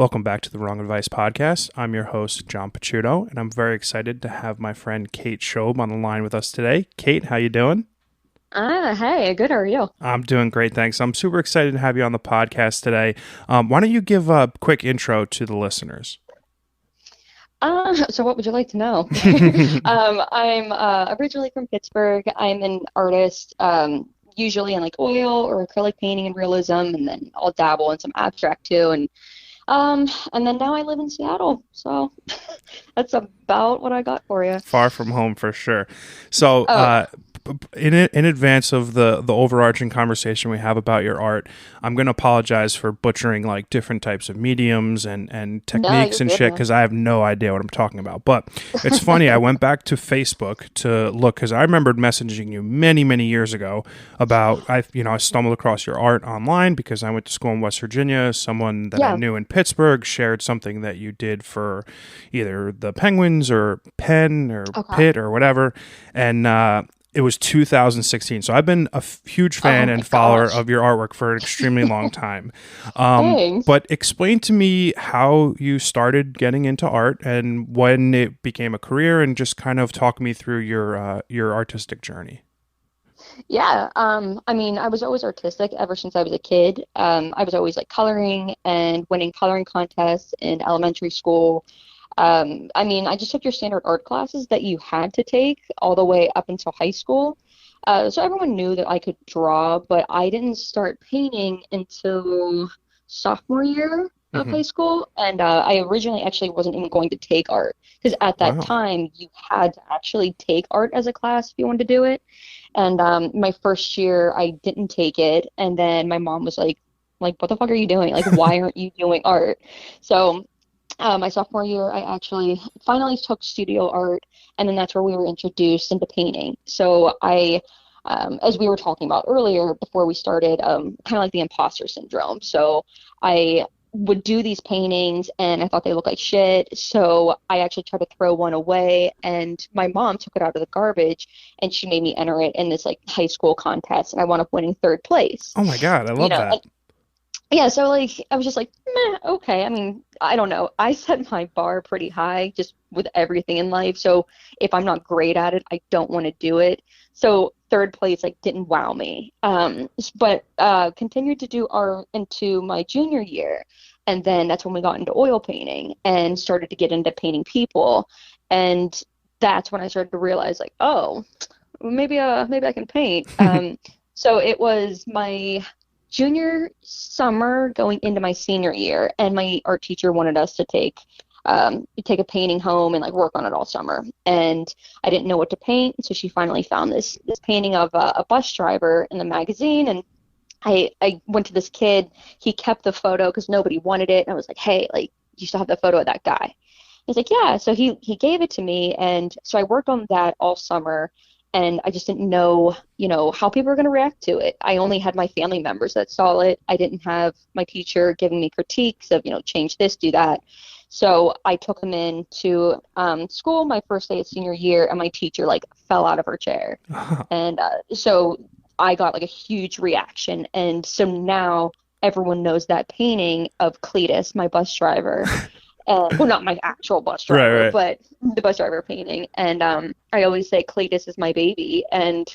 Welcome back to the Wrong Advice Podcast. I'm your host, John Peduto, and I'm very excited to have my friend Kait Schoeb on the line with us today. Kait, how you doing? Hey, good. How are you? I'm doing great, thanks. I'm super excited to have you on the podcast today. Why don't you give a quick intro to the listeners? So what would you like to know? I'm originally from Pittsburgh. I'm an artist, usually in like oil or acrylic painting and realism, and then I'll dabble in some abstract too. And then now I live in Seattle. So that's about what I got for you. Far from home for sure. So, Oh, in advance of the overarching conversation we have about your art, I'm going to apologize for butchering like different types of mediums and no, techniques you're and good, shit man. because I have no idea what I'm talking about. But it's funny. I went back to Facebook to look because I remembered messaging you many years ago about I stumbled across your art online because I went to school in West Virginia. Someone that I Yeah. knew in Pittsburgh shared something that you did for either the Penguins or Penn or Okay. Pitt or whatever, and it was 2016. So I've been a huge Oh fan my and follower gosh. of your artwork for an extremely long time. Thanks. But explain to me how you started getting into art and when it became a career, and just kind of talk me through your artistic journey. Yeah, I mean, I was always artistic ever since I was a kid. I was always like coloring and winning coloring contests in elementary school. I mean, I just took your standard art classes that you had to take all the way up until high school. So everyone knew that I could draw, but I didn't start painting until sophomore year of Hmm. high school. And I originally actually wasn't even going to take art because at that Wow. time you had to actually take art as a class if you wanted to do it. And my first year I didn't take it, and then my mom was like, what the fuck are you doing? Like, why aren't you doing art? So my sophomore year, I actually finally took studio art, and then that's where we were introduced into painting. So as we were talking about earlier before we started, kind of like the imposter syndrome. So I would do these paintings, and I thought they looked like shit. So I actually tried to throw one away, and my mom took it out of the garbage, and she made me enter it in this like high school contest, and I wound up winning third place. Oh my God, I You love know, that. yeah, so like I was just like, meh, okay. I mean, I don't know. I set my bar pretty high just with everything in life. So if I'm not great at it, I don't want to do it. So third place like didn't wow me. But continued to do art into my junior year. And then that's when we got into oil painting and started to get into painting people. And that's when I started to realize like, oh, maybe I can paint. So it was my junior summer going into my senior year, and my art teacher wanted us to take a painting home and like work on it all summer. And I didn't know what to paint, so she finally found this painting of a bus driver in the magazine, and I went to this kid. He kept the photo because nobody wanted it, and I was like, hey, like you still have the photo of that guy? He's like, yeah. So he gave it to me, and so I worked on that all summer, and I just didn't know, how people were going to react to it. I only had my family members that saw it. I didn't have my teacher giving me critiques of, change this, do that. So I took him into school my first day of senior year, and my teacher like fell out of her chair, and so I got like a huge reaction, and so now everyone knows that painting of Cletus, my bus driver, well, not my actual bus Right, driver, right. but the bus driver painting. And I always say Cletus is my baby. And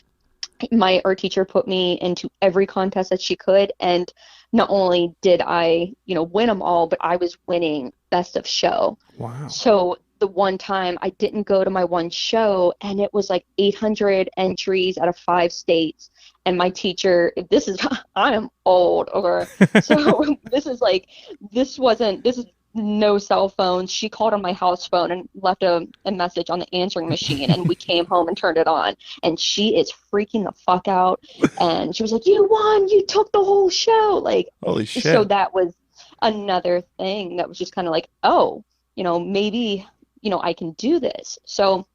my art teacher put me into every contest that she could. And not only did I, win them all, but I was winning best of show. Wow. So the one time I didn't go to my one show, and it was like 800 entries out of 5 states. And my teacher, this is, I am old, okay? So this is no cell phones. She called on my house phone and left a message on the answering machine, and we came home and turned it on. And she is freaking the fuck out. And she was like, you won, you took the whole show. Like, Holy so shit. that was another thing that was just kind of like, oh, maybe, I can do this. So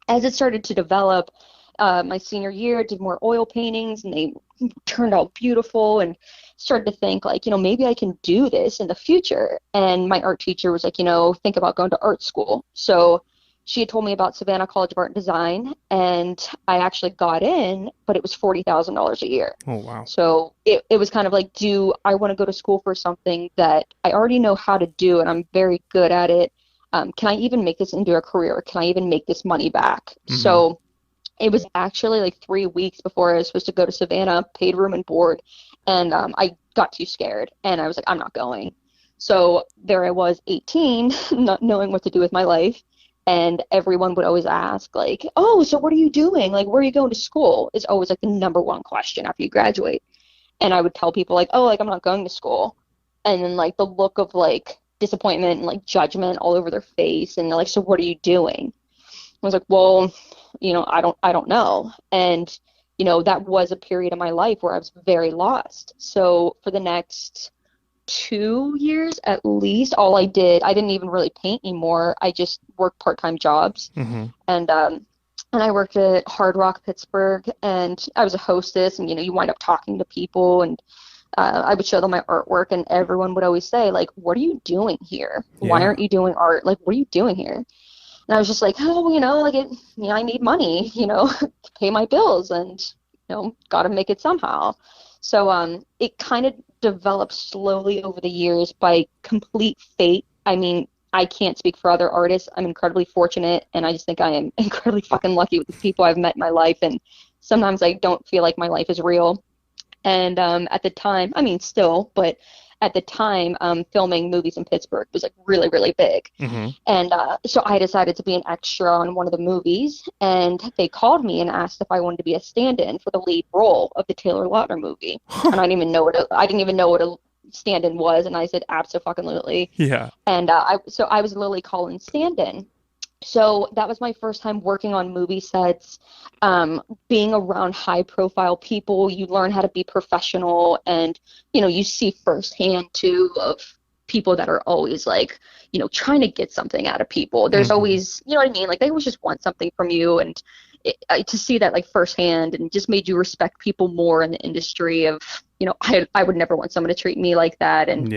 as it started to develop, my senior year, did more oil paintings, and they turned out beautiful, and started to think like, maybe I can do this in the future. And my art teacher was like, think about going to art school. So she had told me about Savannah College of Art and Design, and I actually got in, but it was $40,000 a year. Oh, wow. So it was kind of like, do I want to go to school for something that I already know how to do and I'm very good at it? Can I even make this into a career? Can I even make this money back? Mm-hmm. So it was actually like 3 weeks before I was supposed to go to Savannah, paid room and board, and I got too scared, and I was like, I'm not going. So there I was, 18, not knowing what to do with my life. And everyone would always ask, like, oh, so what are you doing? Like, where are you going to school? Is always like the number one question after you graduate. And I would tell people, like, oh, like, I'm not going to school. And then, like, the look of, like, disappointment and, like, judgment all over their face. And they're like, so what are you doing? I was like, well, I don't know. And, that was a period of my life where I was very lost. So for the next 2 years at least, I didn't even really paint anymore. I just worked part-time jobs. Mm-hmm. And I worked at Hard Rock Pittsburgh, and I was a hostess, and you wind up talking to people, and I would show them my artwork, and everyone would always say, like, what are you doing here? Why aren't you doing art? Like, what are you doing here? And I was just like, oh, I need money, to pay my bills, and got to make it somehow. So it kind of developed slowly over the years by complete fate. I mean, I can't speak for other artists. I'm incredibly fortunate, and I just think I am incredibly fucking lucky with the people I've met in my life, and sometimes I don't feel like my life is real. And at the time, I mean, still, but at the time, filming movies in Pittsburgh was like really, really big. Mm-hmm. And so I decided to be an extra on one of the movies, and they called me and asked if I wanted to be a stand-in for the lead role of the Taylor Lautner movie. And I didn't even know what a stand-in was, and I said absolutely. Yeah. And I was Lily Collins' stand-in. So that was my first time working on movie sets, being around high-profile people. You learn how to be professional, and, you see firsthand, too, of people that are always, like, trying to get something out of people. There's always, you know what I mean? Like, they always just want something from you, and to see that, like, firsthand, and just made you respect people more in the industry of, I would never want someone to treat me like that. And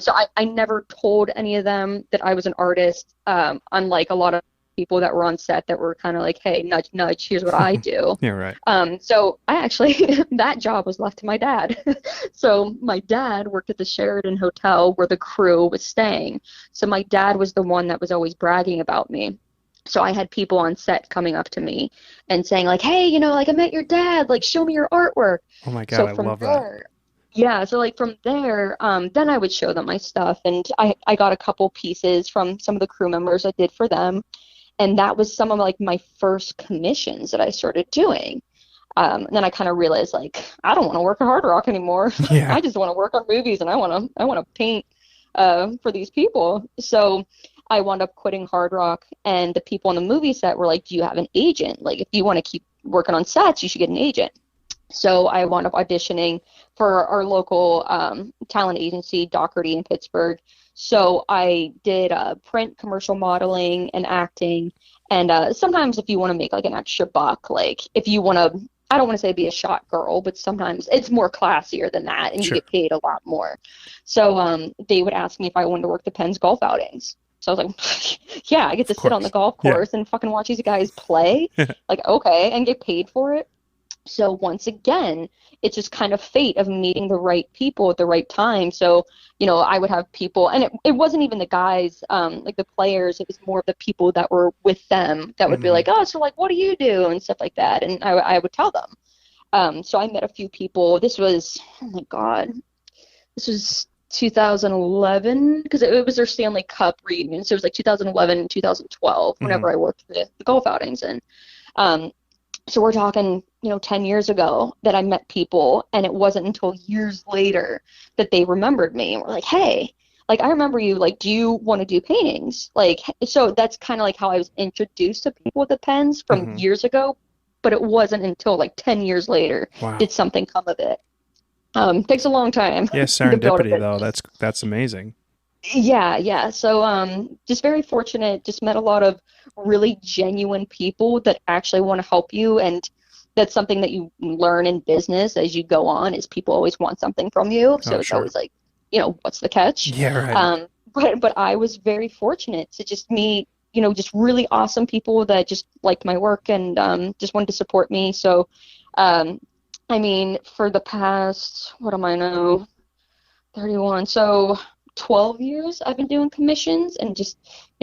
so I never told any of them that I was an artist, unlike a lot of people that were on set that were kind of like, hey, nudge, nudge, here's what I do. Yeah, right. So I actually, that job was left to my dad. So my dad worked at the Sheraton Hotel where the crew was staying. So my dad was the one that was always bragging about me. So I had people on set coming up to me and saying, like, hey, like, I met your dad, like, show me your artwork. Oh my God, so I from love there, that. Yeah, so like from there, then I would show them my stuff, and I got a couple pieces from some of the crew members I did for them, and that was some of like my first commissions that I started doing. And then I kind of realized, like, I don't want to work at Hard Rock anymore. Yeah. I just want to work on movies, and I want to paint for these people. So I wound up quitting Hard Rock, and the people on the movie set were like, do you have an agent? Like, if you want to keep working on sets, you should get an agent. So I wound up auditioning for our local talent agency, Doherty in Pittsburgh. So I did print, commercial modeling, and acting. And sometimes if you want to make like an extra buck, like if you want to, I don't want to say be a shot girl, but sometimes it's more classier than that, and Sure. you get paid a lot more. So they would ask me if I wanted to work the Penn's golf outings. So I was like, yeah, I get to sit on the golf course and fucking watch these guys play. Like, okay, and get paid for it. So once again, it's just kind of fate of meeting the right people at the right time. So, I would have people, and it wasn't even the guys, like the players, it was more of the people that were with them that would be like, oh, so like, what do you do? And stuff like that. And I would tell them. So I met a few people. This was, oh my God, this was 2011, because it was their Stanley Cup reunion. So it was like 2011 and 2012, whenever I worked the golf outings. And so we're talking, 10 years ago that I met people, and it wasn't until years later that they remembered me and were like, hey, like, I remember you, like, do you want to do paintings? Like, so that's kind of like how I was introduced to people with the pens from years ago, but it wasn't until like 10 years later did something come of it. Takes a long time. Yeah, serendipity though. That's amazing. Yeah. So just very fortunate, just met a lot of really genuine people that actually want to help you, and that's something that you learn in business as you go on, is people always want something from you. So it's always like, what's the catch? Yeah, right. But I was very fortunate to just meet just really awesome people that just liked my work and just wanted to support me. So, I mean, for the past, what am I now? 31. So 12 years I've been doing commissions and just,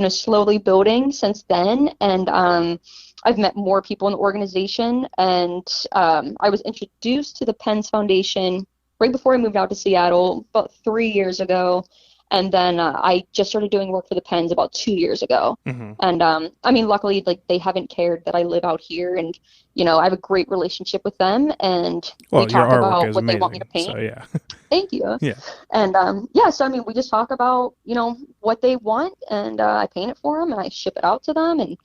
slowly building since then. And I've met more people in the organization. And I was introduced to the Penn's Foundation right before I moved out to Seattle about 3 years ago. And then I just started doing work for the Pens about 2 years ago. Mm-hmm. And I mean, luckily, like they haven't cared that I live out here, and I have a great relationship with them, and we talk about what they want me to paint. So yeah. Thank you. Yeah. And so I mean, we just talk about what they want, and I paint it for them, and I ship it out to them, and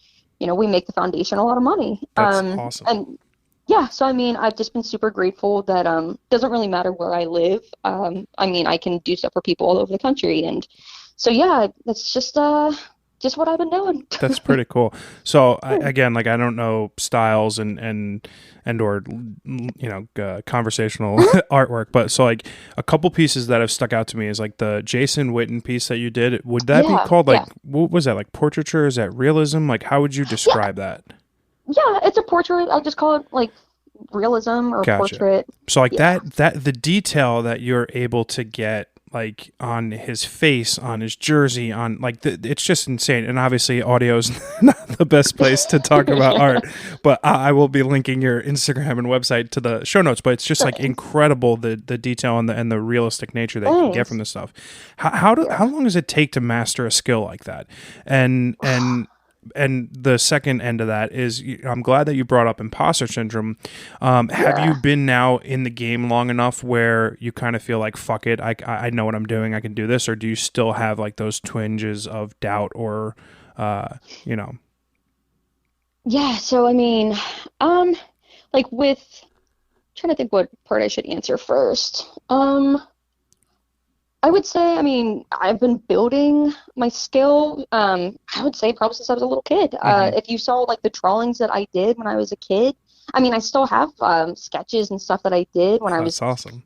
we make the foundation a lot of money. That's awesome. And yeah, so I mean, I've just been super grateful that doesn't really matter where I live. I mean, I can do stuff for people all over the country, and so yeah, that's just what I've been doing. That's pretty cool. So again, like I don't know styles and or conversational artwork, but so like a couple pieces that have stuck out to me is like the Jason Witten piece that you did. Would that be called what was that, like portraiture? Is that realism? Like how would you describe that? Yeah, it's a portrait. I just call it like realism or portrait. So like that the detail that you're able to get like on his face, on his jersey, on like it's just insane. And obviously audio is not the best place to talk about art, but I will be linking your Instagram and website to the show notes. But it's just like incredible the detail and the realistic nature that you can get from this stuff. How long does it take to master a skill like that? And the second end of that is, I'm glad that you brought up imposter syndrome. Have you been now in the game long enough where you kind of feel like, fuck it, I know what I'm doing, I can do this? Or do you still have like those twinges of doubt or, Yeah, so I mean, like trying to think what part I should answer first. I would say, I mean, I've been building my skill, I would say probably since I was a little kid. Mm-hmm. If you saw like the drawings that I did when I was a kid, I mean, I still have sketches and stuff that I did when I was awesome.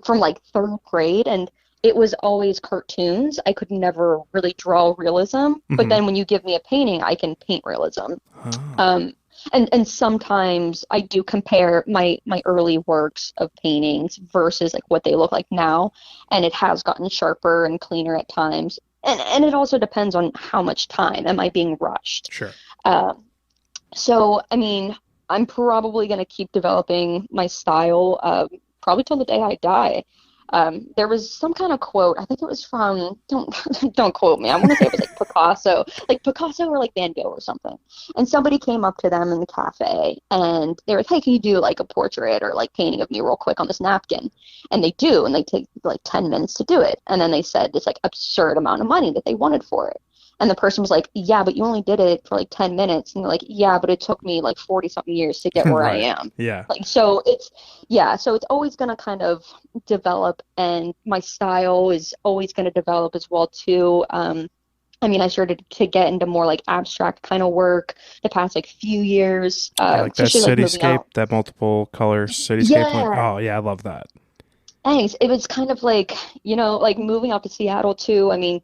From like third grade, and it was always cartoons. I could never really draw realism, Mm-hmm. but then when you give me a painting, I can paint realism. Oh. And sometimes I do compare my early works of paintings versus like what they look like now, and it has gotten sharper and cleaner at times. And it also depends on how much time am I being rushed. Sure. So I mean, I'm probably going to keep developing my style probably till the day I die. There was some kind of quote, I think it was from, don't quote me, I want to say it was like Picasso or like Van Gogh or something. And somebody came up to them in the cafe and they were like, hey, can you do like a portrait or like painting of me real quick on this napkin? And they do, and they take like 10 minutes to do it. And then they said this like absurd amount of money that they wanted for it. And the person was like, yeah, but you only did it for like 10 minutes. And they're like, yeah, but it took me like 40 something years to get where Right. I am. Yeah. Like, so it's always going to kind of develop, and my style is always going to develop as well too. I mean, I started to get into more like abstract kind of work the past like few years. Like that cityscape, that multiple color cityscape. Yeah. Oh yeah, I love that. Thanks. It was kind of like, like moving out to Seattle too. I mean,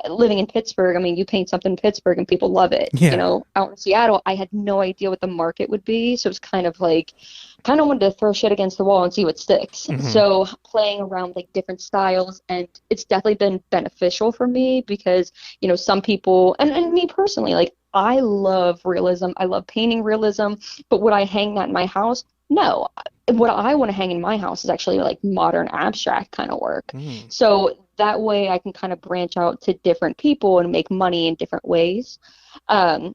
living in Pittsburgh, I mean, you paint something in Pittsburgh and people love it. Yeah. Out in Seattle, I had no idea what the market would be. So it was kind of wanted to throw shit against the wall and see what sticks. Mm-hmm. So playing around like different styles, and it's definitely been beneficial for me because, some people, and me personally, like I love realism. I love painting realism, but would I hang that in my house? No. What I want to hang in my house is actually like modern abstract kind of work. Mm. So that way I can kind of branch out to different people and make money in different ways. And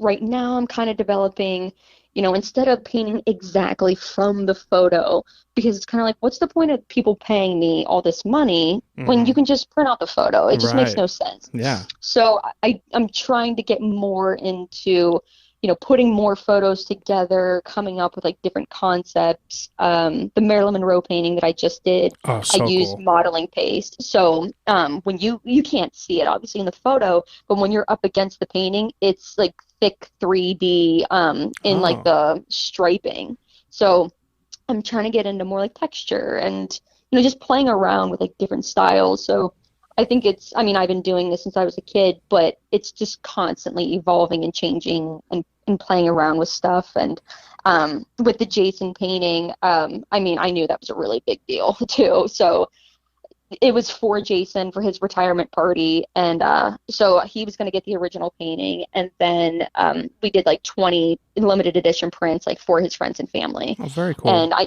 right now I'm kind of developing, instead of painting exactly from the photo, because it's kind of like, what's the point of people paying me all this money when you can just print out the photo? It just makes no sense. Yeah. So I'm trying to get more into putting more photos together, coming up with like different concepts. The Marilyn Monroe painting that I just did, I used modeling paste. So when you can't see it obviously in the photo, but when you're up against the painting, it's like thick 3D in like the striping. So I'm trying to get into more like texture and just playing around with like different styles. So I think I mean, I've been doing this since I was a kid, but it's just constantly evolving and changing and playing around with stuff. And with the Jason painting, I mean, I knew that was a really big deal too. So it was for Jason for his retirement party. And so he was going to get the original painting. And then we did like 20 limited edition prints, like for his friends and family. Oh, very cool. And I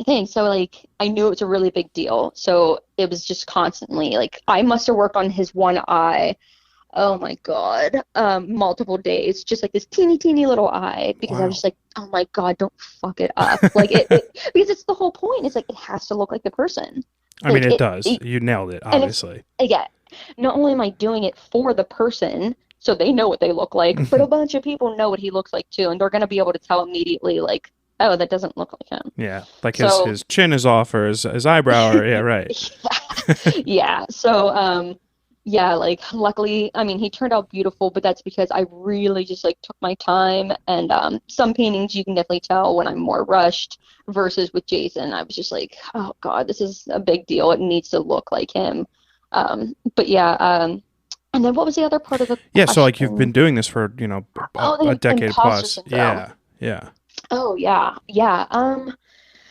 think so, like, I knew it was a really big deal. So it was just constantly, like, I must have worked on his one eye, oh my God, multiple days, just like this teeny, teeny little eye, because I was just like, oh my God, don't fuck it up. Like, because it's the whole point. It's like, it has to look like the person. I mean, it does. You nailed it, obviously. Yeah. Not only am I doing it for the person, so they know what they look like, but a bunch of people know what he looks like too, and they're going to be able to tell immediately, like, oh, that doesn't look like him. Yeah, like his chin is off or his eyebrow or, yeah, right. Yeah, so, yeah, like, luckily, I mean, he turned out beautiful, but that's because I really just, like, took my time, and some paintings you can definitely tell when I'm more rushed, versus with Jason, I was just like, oh, God, this is a big deal. It needs to look like him. But, yeah, and then what was the other part of the question? So, like, you've been doing this for, you know, a decade plus. Syndrome. Yeah. Oh, yeah.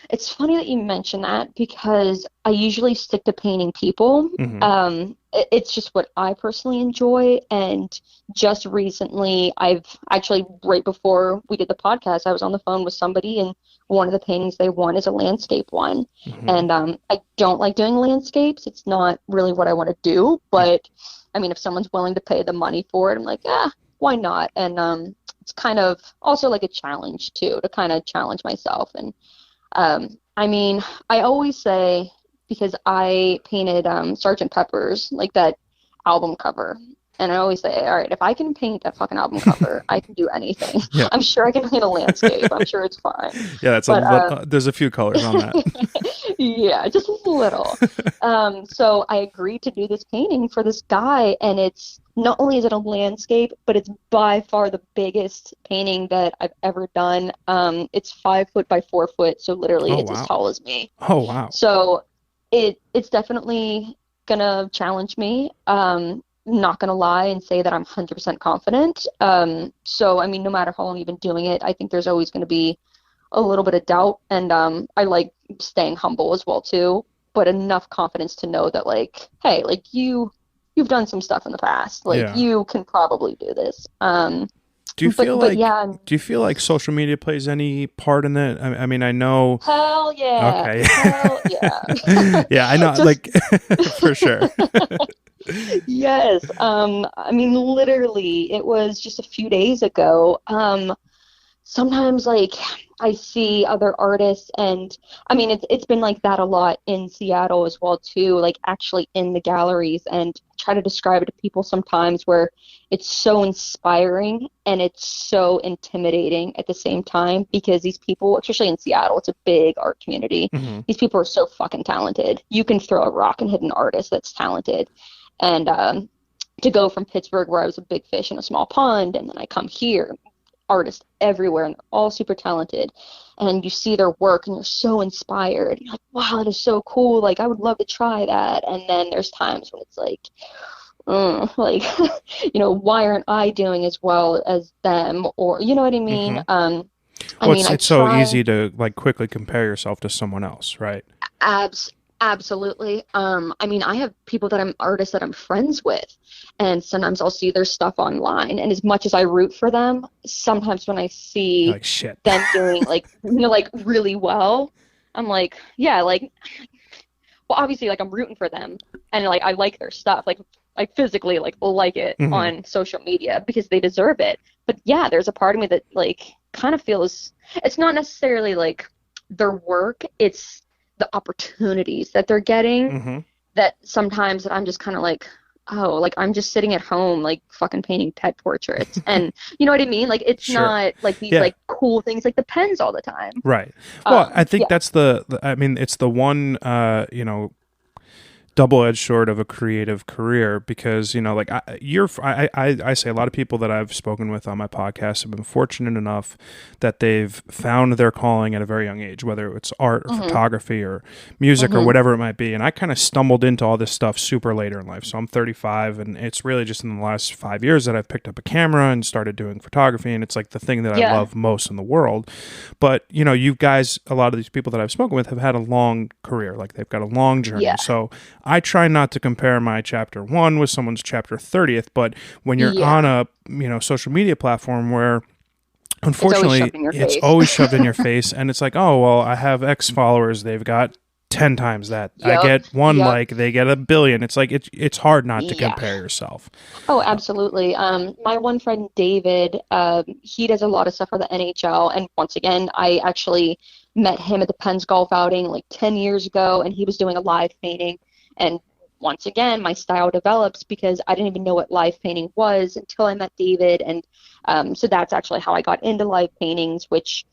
It's funny that you mention that because I usually stick to painting people. Mm-hmm. It's just what I personally enjoy. And just recently, I've actually, right before we did the podcast, I was on the phone with somebody, and one of the paintings they want is a landscape one. Mm-hmm. And I don't like doing landscapes. It's not really what I want to do. But, I mean, if someone's willing to pay the money for it, I'm like, why not? And it's kind of also like a challenge, too, to kind of challenge myself. And I mean, I always say, because I painted Sgt. Pepper's, like that album cover, and I always say, all right, if I can paint that fucking album cover, I can do anything. Yeah. I'm sure I can paint a landscape. I'm sure it's fine. Yeah, there's a few colors on that. Yeah, just a little. So I agreed to do this painting for this guy, and it's not only is it a landscape, but it's by far the biggest painting that I've ever done. It's 5 foot by 4 foot, so literally it's as tall as me. Oh, wow. So it's definitely gonna challenge me. Not gonna lie and say that I'm 100% confident. So I mean, no matter how long you've been doing it, I think there's always going to be a little bit of doubt, and I like staying humble as well too, but enough confidence to know that, like, hey, like you've done some stuff in the past, like you can probably do this. Do you feel like social media plays any part in that? I mean, I know. Hell yeah. Okay. Hell yeah. Yeah, I know. Like, for sure. Yes. I mean, literally, it was just a few days ago. Sometimes, like, I see other artists, and I mean, it's been like that a lot in Seattle as well too, like actually in the galleries, and try to describe it to people sometimes where it's so inspiring and it's so intimidating at the same time, because these people, especially in Seattle, it's a big art community. Mm-hmm. These people are so fucking talented. You can throw a rock and hit an artist that's talented. And to go from Pittsburgh, where I was a big fish in a small pond, and then I come here, artists everywhere, and they're all super talented, and you see their work and you're so inspired. You're like, wow, that is so cool, like I would love to try that. And then there's times when it's like, like, you know, why aren't I doing as well as them, or you know what I mean? Mm-hmm. It's so easy to like quickly compare yourself to someone else, right? Absolutely. I mean, I have people artists that I'm friends with, and sometimes I'll see their stuff online, and as much as I root for them, sometimes when I see them doing like, you know, like really well, I'm like, yeah, like, well, obviously, like I'm rooting for them, and like I like their stuff, like I physically like it mm-hmm. on social media because they deserve it. But yeah, there's a part of me that like kind of feels it's not necessarily like their work, it's the opportunities that they're getting mm-hmm. that sometimes that I'm just kind of like, oh, like I'm just sitting at home like fucking painting pet portraits, and you know what I mean, like it's not like these like cool things like the pens all the time, right? Well, I think that's the I mean, it's the one you know, double-edged sword of a creative career, because like I say a lot of people that I've spoken with on my podcast have been fortunate enough that they've found their calling at a very young age, whether it's art or photography or music or whatever it might be. And I kind of stumbled into all this stuff super later in life. So I'm 35, and it's really just in the last 5 years that I've picked up a camera and started doing photography, and it's like the thing that I love most in the world. But you guys, a lot of these people that I've spoken with have had a long career, like they've got a long journey. So I try not to compare my chapter 1 with someone's chapter 30th, but when you're on a social media platform where unfortunately it's always shoved in your face, and it's like, oh well, I have X followers, they've got 10 times that. I get one like, they get 1 billion. It's like it's hard not to compare yourself. Oh, absolutely. My one friend David, he does a lot of stuff for the NHL, and once again, I actually met him at the Penn's golf outing like 10 years ago, and he was doing a live painting. And once again, my style develops because I didn't even know what live painting was until I met David. And so that's actually how I got into live paintings, which,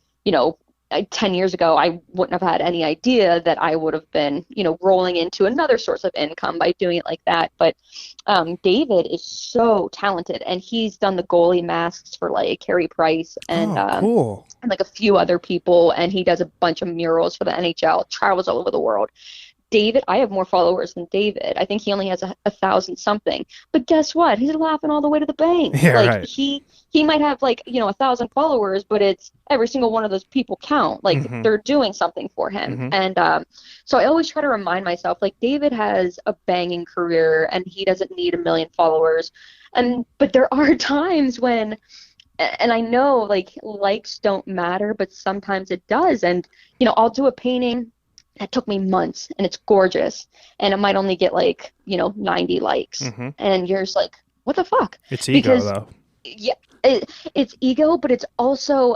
10 years ago, I wouldn't have had any idea that I would have been, rolling into another source of income by doing it like that. But David is so talented, and he's done the goalie masks for like Carey Price and, cool. And like a few other people. And he does a bunch of murals for the NHL, travels all over the world. David, I have more followers than David. I think he only has 1,000 something. But guess what? He's laughing all the way to the bank. Yeah, like right. He might have 1,000 followers, but it's every single one of those people count. Like they're doing something for him. And so I always try to remind myself, like, David has a banging career and he doesn't need 1 million followers. But there are times when, and I know like likes don't matter, but sometimes it does. And I'll do a painting that took me months, and it's gorgeous, and it might only get 90 likes, and you're just like, what the fuck? It's ego, though. Yeah, it's ego, but it's also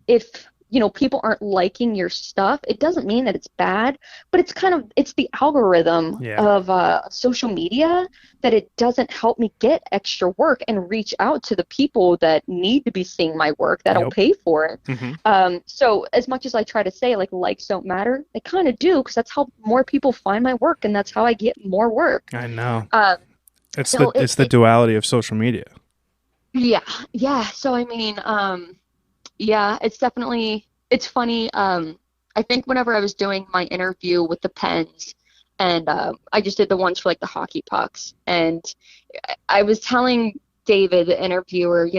if people aren't liking your stuff, it doesn't mean that it's bad, but it's the algorithm of social media that it doesn't help me get extra work and reach out to the people that need to be seeing my work that'll pay for it. So as much as I try to say likes don't matter, they kind of do, because that's how more people find my work, and that's how I get more work. I know. It's the duality of social media. Yeah. So I mean, it's definitely, it's funny. I think whenever I was doing my interview with the Pens, and I just did the ones for the hockey pucks, and I was telling David, the interviewer,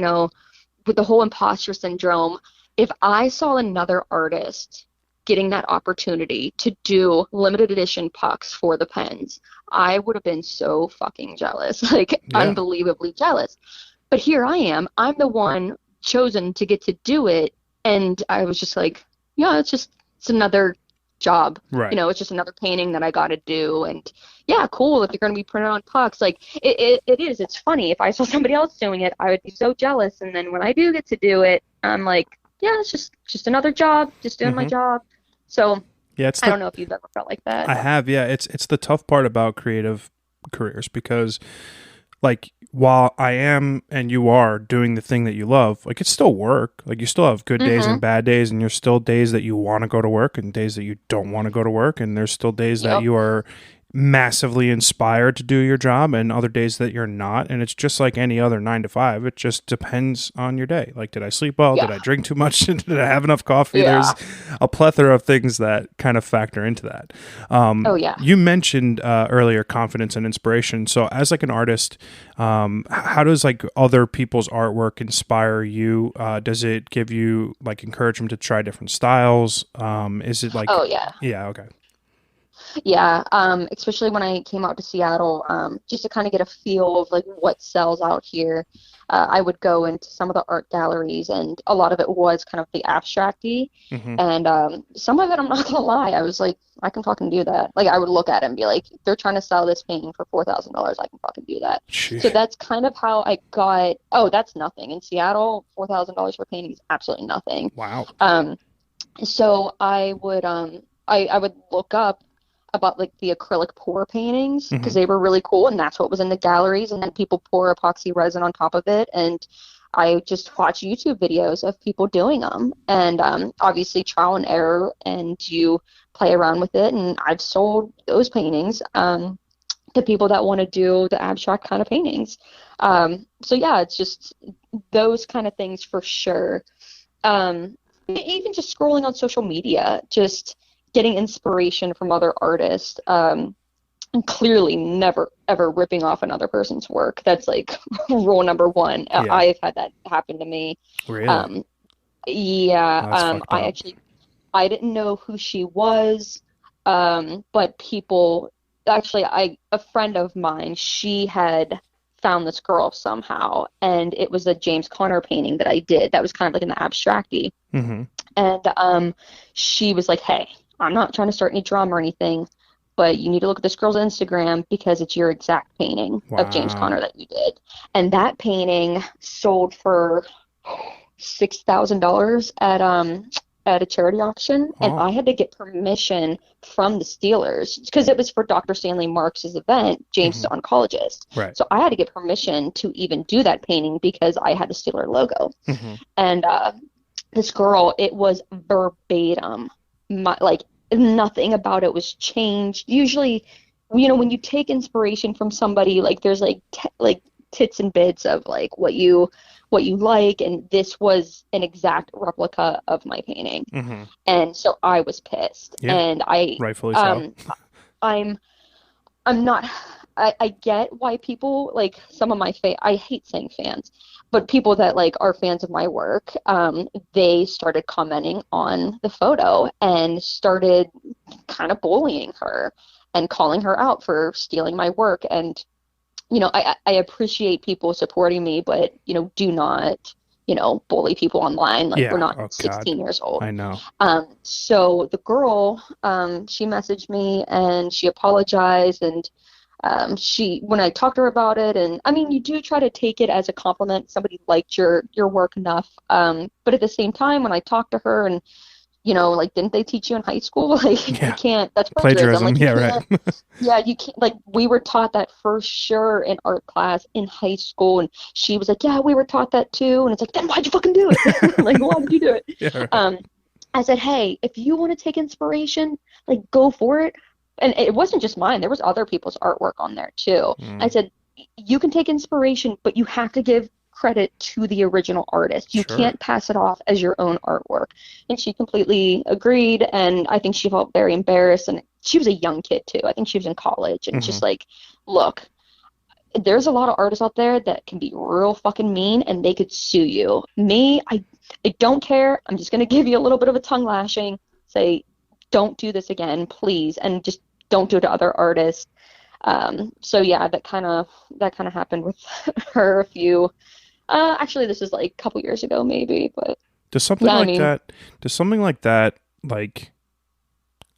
with the whole imposter syndrome, if I saw another artist getting that opportunity to do limited edition pucks for the Pens, I would have been so fucking jealous, unbelievably jealous. But here I am. I'm the one chosen to get to do it. And I was just like, yeah, it's another job. Right. It's just another painting that I got to do. And yeah, cool. If you're going to be printed on pucks, it is. It's funny. If I saw somebody else doing it, I would be so jealous. And then when I do get to do it, I'm like, yeah, it's just another job, just doing my job. So I don't know if you've ever felt like that. I have. Yeah. It's the tough part about creative careers, because while I am and you are doing the thing that you love, it's still work. You still have good days and bad days, and there's still days that you want to go to work and days that you don't want to go to work, and there's still days that you are massively inspired to do your job, and other days that you're not. And it's just like any other 9 to 5. It just depends on your day. Did I sleep well? Did I drink too much? Did I have enough coffee? There's a plethora of things that kind of factor into that. You mentioned earlier confidence and inspiration. So as an artist, how does other people's artwork inspire you? Does it give you encouragement to try different styles? Is it okay. Yeah, especially when I came out to Seattle, just to kind of get a feel of what sells out here. I would go into some of the art galleries, and a lot of it was kind of the abstract-y. And some of it, I'm not gonna lie, I was like, I can fucking do that. I would look at it and be like, they're trying to sell this painting for $4,000, I can fucking do that. Jeez. So that's kind of how I got. Oh, that's nothing in Seattle. $4,000 for a painting is absolutely nothing. Wow. So I would I would look up about the acrylic pour paintings, because they were really cool, and that's what was in the galleries, and then people pour epoxy resin on top of it. And I just watch YouTube videos of people doing them, and obviously trial and error, and you play around with it. And I've sold those paintings to people that want to do the abstract kind of paintings. So yeah, it's just those kind of things for sure. Even just scrolling on social media, just getting inspiration from other artists, and clearly never ever ripping off another person's work. That's like rule number one. Yeah. I've had that happen to me. Really? Yeah. I didn't know who she was, but people actually, a friend of mine, she had found this girl somehow, and it was a James Conner painting that I did that was kind of like an abstracty. Mm-hmm. And she was like, hey, I'm not trying to start any drama or anything, but you need to look at this girl's Instagram because it's your exact painting of James Conner that you did. And that painting sold for $6,000 at a charity auction, and I had to get permission from the Steelers because it was for Dr. Stanley Marx's event, James the Oncologist. Right. So I had to get permission to even do that painting because I had the Steeler logo. Mm-hmm. And this girl, it was verbatim. Like nothing about it was changed. Usually, when you take inspiration from somebody, like there's like tits and bits of like what you like, and this was an exact replica of my painting. Mm-hmm. And so I was pissed. Yeah, and I rightfully so. I'm not, I get why people, like some of my I hate saying fans, but people that like are fans of my work, they started commenting on the photo and started kind of bullying her and calling her out for stealing my work. And I appreciate people supporting me, but, do not, bully people online. Like, we're not 16 years old. I know. So the girl, she messaged me and she apologized, and when I talked to her about it, and I mean, you do try to take it as a compliment. Somebody liked your work enough. But at the same time, when I talked to her and, like, didn't they teach you in high school? Like, you can't, that's plagiarism. Like, right. You can't, like, we were taught that for sure in art class in high school. And she was like, yeah, we were taught that too. And it's like, then why'd you fucking do it? Like, why did you do it? Yeah, right. I said, hey, if you want to take inspiration, like, go for it. And it wasn't just mine. There was other people's artwork on there too. I said, you can take inspiration, but you have to give credit to the original artist. You can't pass it off as your own artwork. And she completely agreed, and I think she felt very embarrassed. And she was a young kid too. I think she was in college, and just like, look, there's a lot of artists out there that can be real fucking mean, and they could sue you. Me, I don't care. I'm just gonna give you a little bit of a tongue lashing. Say, don't do this again, please, and just don't do it to other artists. So yeah, that kind of happened with her a few. Actually, this is like a couple years ago, maybe. But does something like that, like,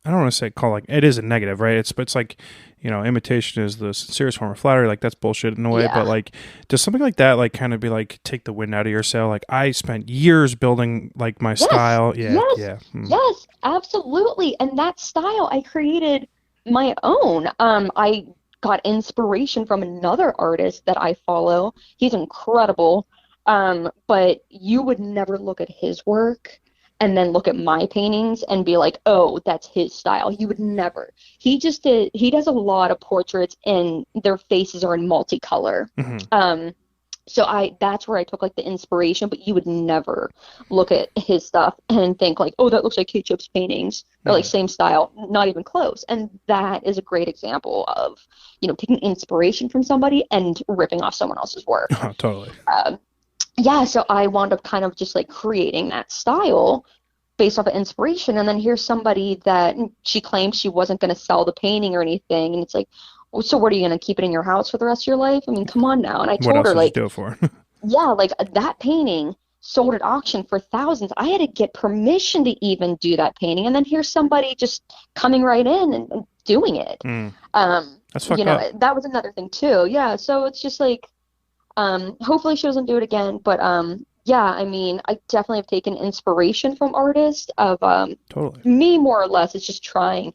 I don't want to say call, like, it is a negative, right? It's like, imitation is the sincerest form of flattery. Like, that's bullshit in a way. Yeah. But like, does something like that, like, kind of be like, take the wind out of your sail? Like, I spent years building like my style. Yes, absolutely. And that style I created my own. I got inspiration from another artist that I follow. He's incredible. But you would never look at his work and then look at my paintings and be like, oh, that's his style. You would never. He does a lot of portraits and their faces are in multicolor. Mm-hmm. So that's where I took like the inspiration, but you would never look at his stuff and think like, oh, that looks like Kait Schoeb's paintings, or like same style, not even close. And that is a great example of, taking inspiration from somebody and ripping off someone else's work. Oh, totally. So I wound up kind of just like creating that style based off of inspiration. And then here's somebody that she claimed she wasn't going to sell the painting or anything. And it's like, so what, are you going to keep it in your house for the rest of your life? I mean, come on now. And I told her, like, do it for? like that painting sold at auction for thousands. I had to get permission to even do that painting. And then here's somebody just coming right in and doing it. That's fucked up. That was another thing too. Yeah. So it's just like, hopefully she doesn't do it again. But I mean, I definitely have taken inspiration from artists of totally. Me more or less. It's just trying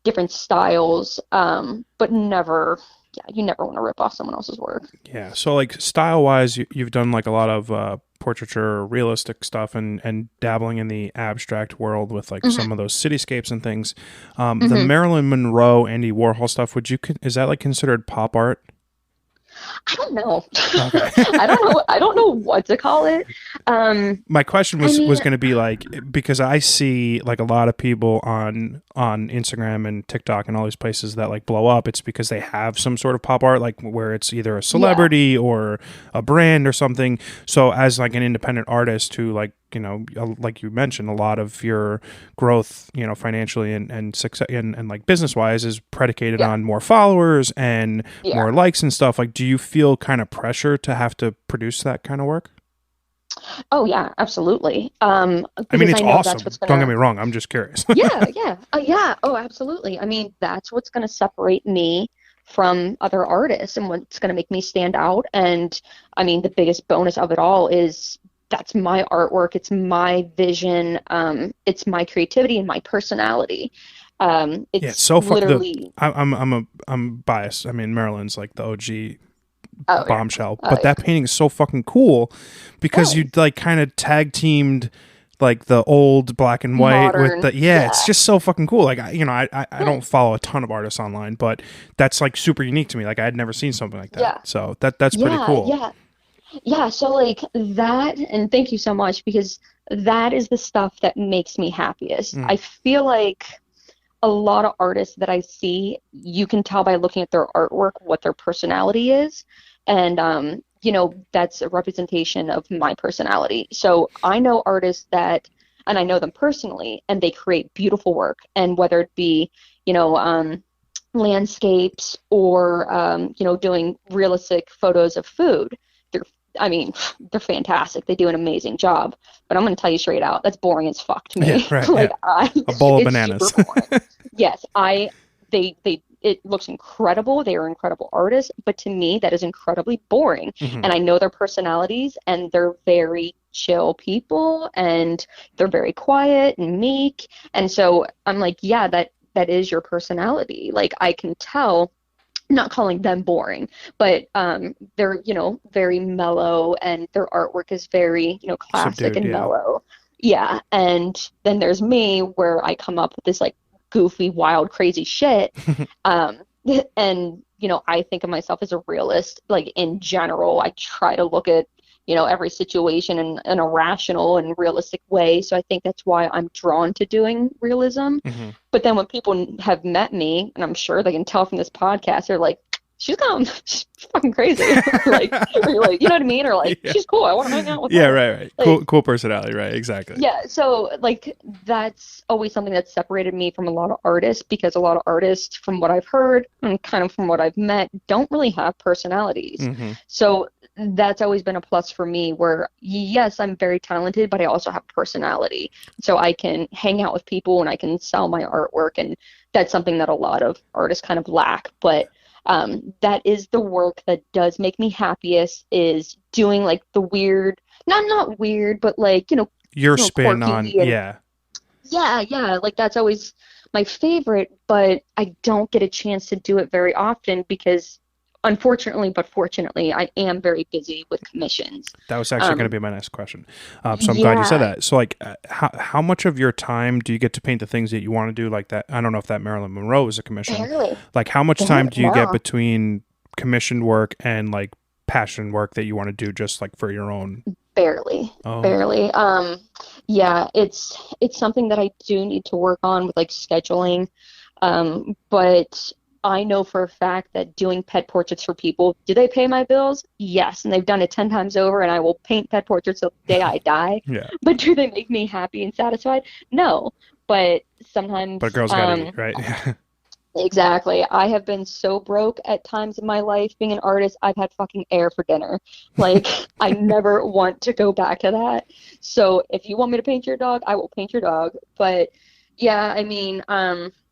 different styles, but never yeah, you never want to rip off someone else's work. Yeah. So like style wise, you've done like a lot of portraiture, realistic stuff, and dabbling in the abstract world with like some of those cityscapes and things. The Marilyn Monroe, Andy Warhol stuff. Is that like considered pop art? I don't know. Okay. I don't know what to call it. My question was going to be like, because I see like a lot of people on Instagram and TikTok and all these places that like blow up. It's because they have some sort of pop art, like where it's either a celebrity or a brand or something. So as like an independent artist who like, like you mentioned, a lot of your growth, financially and success and like business wise is predicated on more followers and more likes and stuff. Like, do you feel kind of pressure to have to produce that kind of work? Oh yeah, absolutely. I mean, it's awesome. Don't get me wrong. I'm just curious. Yeah. Oh, absolutely. I mean, that's what's going to separate me from other artists and what's going to make me stand out. And I mean, the biggest bonus of it all is that's my artwork. It's my vision. It's my creativity and my personality. It's so literally. I'm biased. I mean, Marilyn's like the OG bombshell, but that painting is so fucking cool because you like kind of tag teamed like the old black and white modern, with the it's just so fucking cool. Like I don't follow a ton of artists online, but that's like super unique to me. Like I had never seen something like that. So that's pretty cool. Yeah, so like that, and thank you so much, because that is the stuff that makes me happiest. I feel like a lot of artists that I see, you can tell by looking at their artwork what their personality is, and that's a representation of my personality. So I know artists and I know them personally, and they create beautiful work, and whether it be landscapes or doing realistic photos of food, they're fantastic. They do an amazing job. But I'm going to tell you straight out, that's boring as fuck to me. Yeah, right, a bowl of bananas. Yes, it looks incredible. They are incredible artists, but to me, that is incredibly boring. And I know their personalities, and they're very chill people, and they're very quiet and meek. And so I'm like, yeah, that is your personality. Like I can tell. Not calling them boring, but they're very mellow, and their artwork is very classic subdued, and mellow. Yeah, and then there's me, where I come up with this like goofy, wild, crazy shit, and I think of myself as a realist. Like in general, I try to look at every situation in a rational and realistic way. So I think that's why I'm drawn to doing realism. But then when people have met me, and I'm sure they can tell from this podcast, they're like, she's fucking crazy. like, you know what I mean? Or like, she's cool. I want to hang out with her. Yeah, right. Like, cool personality, right? Exactly. Yeah. So like, that's always something that separated me from a lot of artists, because a lot of artists, from what I've heard and kind of from what I've met, don't really have personalities. So that's always been a plus for me, where yes, I'm very talented, but I also have personality. So I can hang out with people and I can sell my artwork, and that's something that a lot of artists kind of lack. But that is the work that does make me happiest, is doing like the weird, not weird, but like, your spin on, yeah, like that's always my favorite, but I don't get a chance to do it very often because unfortunately, but fortunately, I am very busy with commissions. That was actually going to be my next question. So I'm glad you said that. So like, how much of your time do you get to paint the things that you want to do like that? I don't know if that Marilyn Monroe is a commission. Barely. Like how much time do you get between commissioned work and like passion work that you want to do just like for your own? Barely. Yeah, it's something that I do need to work on with like scheduling. But I know for a fact that doing pet portraits for people, do they pay my bills? Yes, and they've done it 10 times over, and I will paint pet portraits till the day I die. Yeah. But do they make me happy and satisfied? No. But sometimes... But a girl's gotta eat, right? Exactly. I have been so broke at times in my life being an artist, I've had fucking air for dinner. Like, I never want to go back to that. So if you want me to paint your dog, I will paint your dog. But yeah, I mean...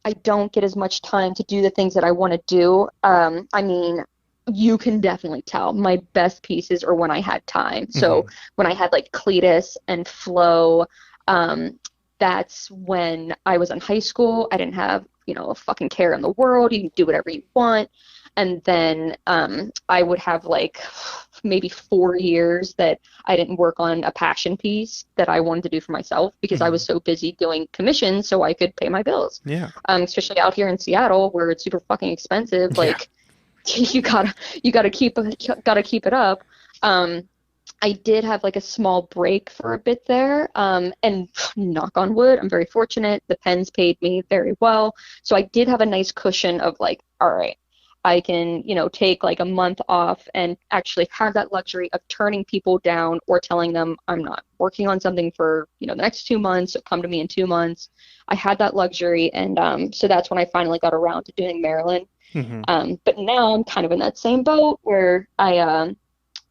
I don't get as much time to do the things that I want to do. I mean, you can definitely tell my best pieces are when I had time. So when I had like Cletus and Flo, that's when I was in high school. I didn't have, a fucking care in the world. You can do whatever you want. And then I would have like maybe 4 years that I didn't work on a passion piece that I wanted to do for myself because I was so busy doing commissions so I could pay my bills. Yeah. Especially out here in Seattle where it's super fucking expensive. Like you gotta keep it up. I did have like a small break for a bit there, and knock on wood, I'm very fortunate. The pens paid me very well, so I did have a nice cushion of like, all right, I can, take like a month off and actually have that luxury of turning people down or telling them I'm not working on something for, the next 2 months, so come to me in 2 months. I had that luxury, and so that's when I finally got around to doing Maryland. But now I'm kind of in that same boat where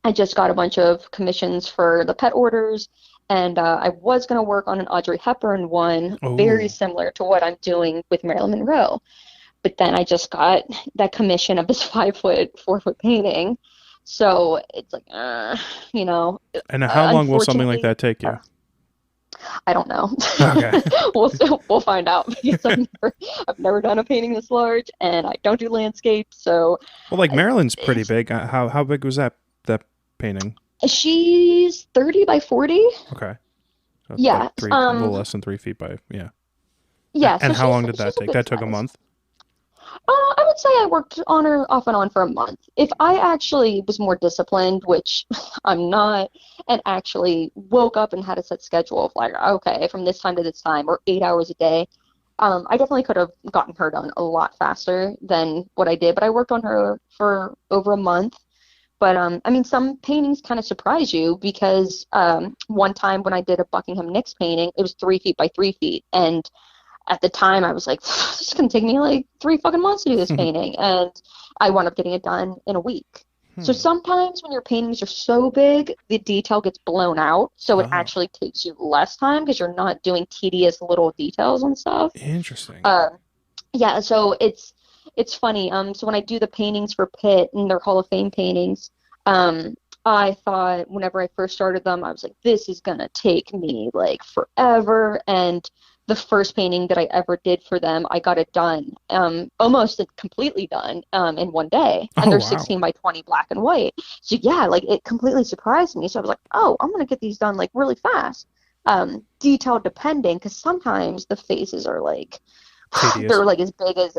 I just got a bunch of commissions for the pet orders, and I was going to work on an Audrey Hepburn one, very similar to what I'm doing with Marilyn Monroe. But then I just got that commission of this 5-foot, 4-foot painting. So it's like, And how long will something like that take you? I don't know. Okay. We'll find out because I've never done a painting this large, and I don't do landscape. So well, like Marilyn's pretty big. How big was that painting? She's 30 by 40. Okay. So yeah. Like a little less than 3 feet by Yeah. And so how long did that take? That took a month? I would say I worked on her off and on for a month. If I actually was more disciplined, which I'm not, and actually woke up and had a set schedule of like, okay, from this time to this time, or 8 hours a day, I definitely could have gotten her done a lot faster than what I did. But I worked on her for over a month. But, some paintings kind of surprise you because one time when I did a Buckingham Nicks painting, it was 3 feet by 3 feet. And at the time, I was like, this is going to take me like 3 fucking months to do this painting. And I wound up getting it done in a week. So sometimes when your paintings are so big, the detail gets blown out. So it actually takes you less time because you're not doing tedious little details and stuff. Interesting. Yeah, so it's funny. So when I do the paintings for Pitt and their Hall of Fame paintings, I thought whenever I first started them, I was like, this is going to take me like forever. And the first painting that I ever did for them, I got it done, almost completely done in one day. And they're 16 by 20 black and white. So yeah, like it completely surprised me. So I was like, oh, I'm going to get these done like really fast. Detail depending, because sometimes the faces are like, tedious. They're like as big as,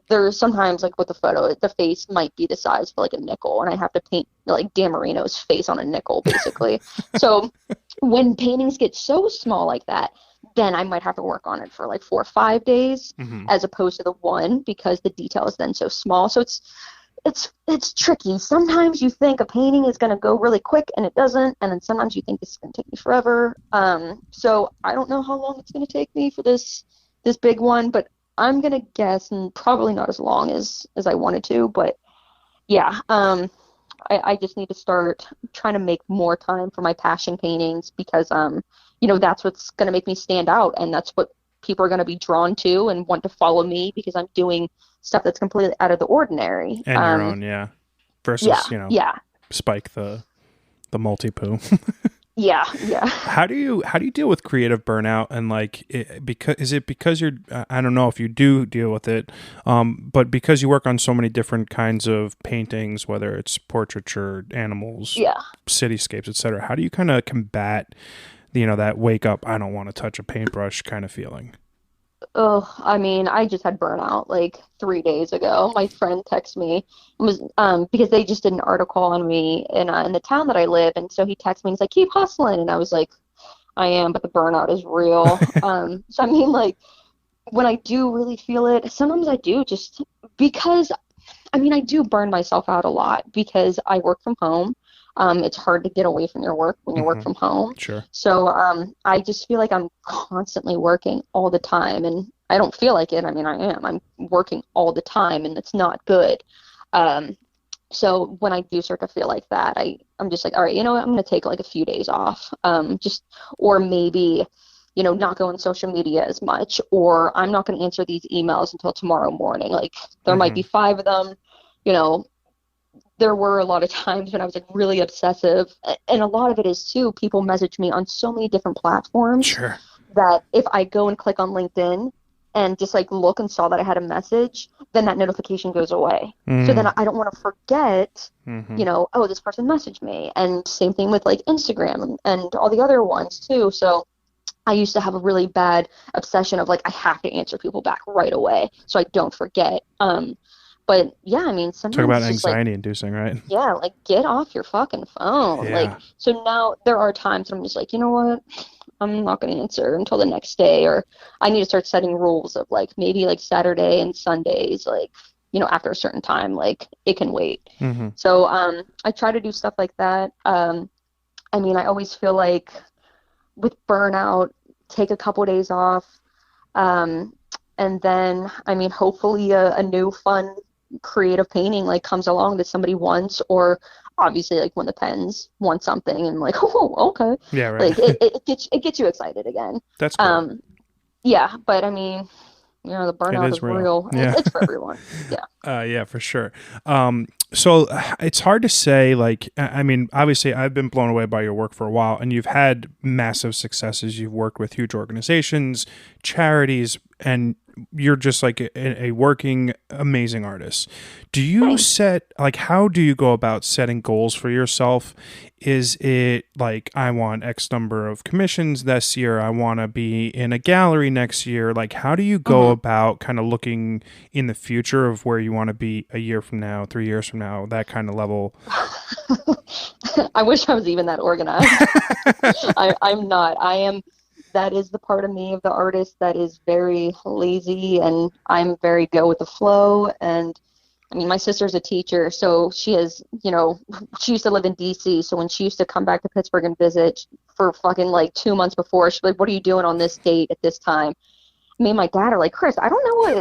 there's sometimes like with the photo, the face might be the size for like a nickel, and I have to paint like Dan Marino's face on a nickel basically. So when paintings get so small like that, then I might have to work on it for like 4 or 5 days as opposed to the one, because the detail is then so small. So it's tricky. Sometimes you think a painting is going to go really quick and it doesn't, and then sometimes you think this is going to take me forever. So I don't know how long it's going to take me for this big one, but I'm going to guess, and probably not as long as I wanted to, but yeah, I just need to start trying to make more time for my passion paintings because, that's what's going to make me stand out, and that's what people are going to be drawn to and want to follow me because I'm doing stuff that's completely out of the ordinary. And your own, versus, Spike the multi-poo. Yeah. How do you deal with creative burnout, and like because you're, I don't know if you do deal with it, but because you work on so many different kinds of paintings, whether it's portraiture, animals, cityscapes, etc. How do you kind of combat, that wake up, I don't want to touch a paintbrush kind of feeling? Oh, I just had burnout like 3 days ago. My friend texted me, was because they just did an article on me in the town that I live, and so he texted me. He's like, "Keep hustling," and I was like, "I am, but the burnout is real." So like when I do really feel it, sometimes I do just because I do burn myself out a lot because I work from home. It's hard to get away from your work when you work from home. Sure. So I just feel like I'm constantly working all the time, and I don't feel like it. I am. I'm working all the time, and it's not good. So when I do start to feel like that, I'm just like, all right, I'm going to take like a few days off. Or maybe, not go on social media as much, or I'm not going to answer these emails until tomorrow morning. Like there might be 5 of them, There were a lot of times when I was like really obsessive, and a lot of it is too, people message me on so many different platforms that if I go and click on LinkedIn and just like look and saw that I had a message, then that notification goes away. So then I don't want to forget, oh, this person messaged me. And same thing with like Instagram and all the other ones too. So I used to have a really bad obsession of like, I have to answer people back right away so I don't forget. But yeah, I mean, sometimes talk about it's just, like, anxiety inducing, right? yeah, like get off your fucking phone. Yeah. Like, so now there are times I'm just like, you know what? I'm not going to answer until the next day, or I need to start setting rules of like maybe like Saturday and Sundays, like, after a certain time, like it can wait. So I try to do stuff like that. I mean, I always feel like with burnout, take a couple days off. And then, I mean, hopefully a new fun creative painting like comes along that somebody wants, or obviously like when the pens want something and like, oh, okay. Yeah, right. Like it gets you excited again. That's cool. Yeah, but I mean, the burnout is real. Yeah. It's for everyone. Yeah. Yeah, for sure. So it's hard to say, like, I mean, obviously I've been blown away by your work for a while, and you've had massive successes. You've worked with huge organizations, charities, and you're just like a working, amazing artist. Do you how do you go about setting goals for yourself? Is it like, I want X number of commissions this year, I want to be in a gallery next year? Like, how do you go about kind of looking in the future of where you want to be a year from now, 3 years from now, that kind of level? I wish I was even that organized. I'm not. That is the part of me, of the artist, that is very lazy, and I'm very go with the flow. And I mean, my sister's a teacher, so she has, she used to live in DC. So when she used to come back to Pittsburgh and visit for fucking like 2 months before, she'd be like, what are you doing on this date at this time? Me and my dad are like, Chris, I don't know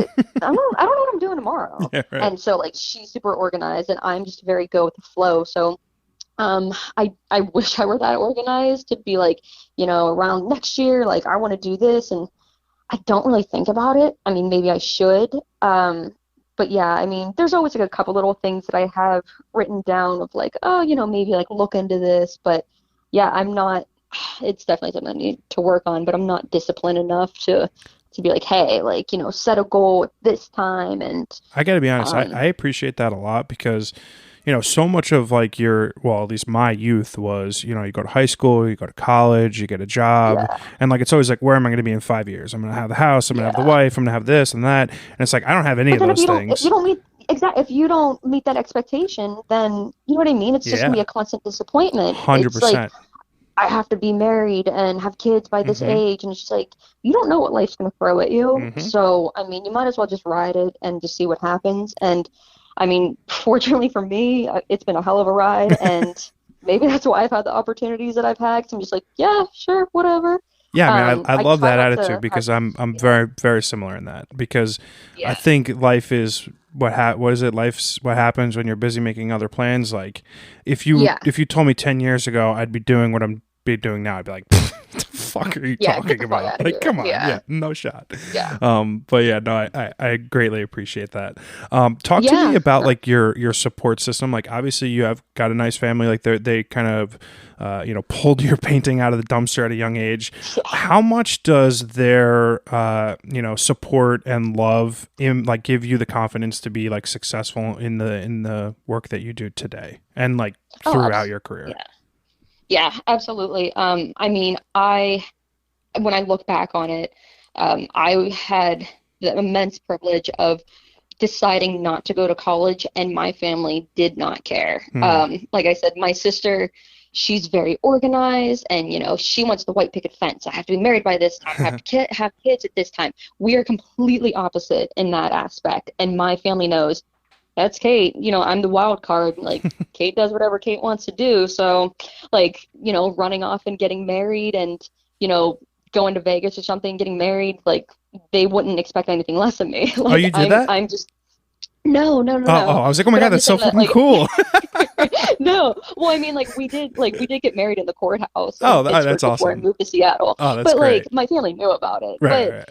what I'm doing tomorrow. Yeah, right. And so like, she's super organized, and I'm just very go with the flow. So I wish I were that organized to be like, around next year, like I want to do this, and I don't really think about it. I mean, maybe I should. But yeah, I mean, there's always like a couple little things that I have written down of like, oh, maybe like look into this. But yeah, it's definitely something I need to work on, but I'm not disciplined enough to be like, hey, like, set a goal at this time. And I got to be honest, I appreciate that a lot, because so much of like at least my youth was, you go to high school, you go to college, you get a job, and like, it's always like, where am I going to be in 5 years? I'm going to have the house, I'm going to have the wife, I'm going to have this and that. And it's like, I don't have any of those things. If you don't meet that expectation, then you know what I mean? It's just going to be a constant disappointment. 100%. It's like, I have to be married and have kids by this age. And it's just like, you don't know what life's going to throw at you. So, I mean, you might as well just ride it and just see what happens. And I mean, fortunately for me, it's been a hell of a ride, and maybe that's why I've had the opportunities that I've had. So I'm just like, yeah, sure, whatever. Yeah, I mean, I love that attitude, because I'm very, very similar in that, because I think life is what is it? Life's what happens when you're busy making other plans. Like, if you told me 10 years ago I'd be doing what I'm doing now, I'd be like, what the fuck are you talking about? Like, come on, no shot. But yeah, no, I greatly appreciate that. Talk to me about like your support system. Like, obviously you have got a nice family. Like, they kind of pulled your painting out of the dumpster at a young age. How much does their support and love give you the confidence to be like successful in the work that you do today and like throughout your career? Yeah, absolutely. I mean, when I look back on it, I had the immense privilege of deciding not to go to college, and my family did not care. Like I said, my sister, she's very organized, and she wants the white picket fence. I have to be married by this time. I have to have kids at this time. We are completely opposite in that aspect, and my family knows. That's Kait. I'm the wild card. Like, Kait does whatever Kait wants to do. So, like, running off and getting married and, going to Vegas or something, getting married, like, they wouldn't expect anything less of me. Like, you did that? I'm just, no. Oh, I was like, oh my God, that's so fucking cool. No. Well, I mean, we did get married in the courthouse. Oh, that's awesome. Before I moved to Seattle. Oh, that's great. Like, my family knew about it. Right.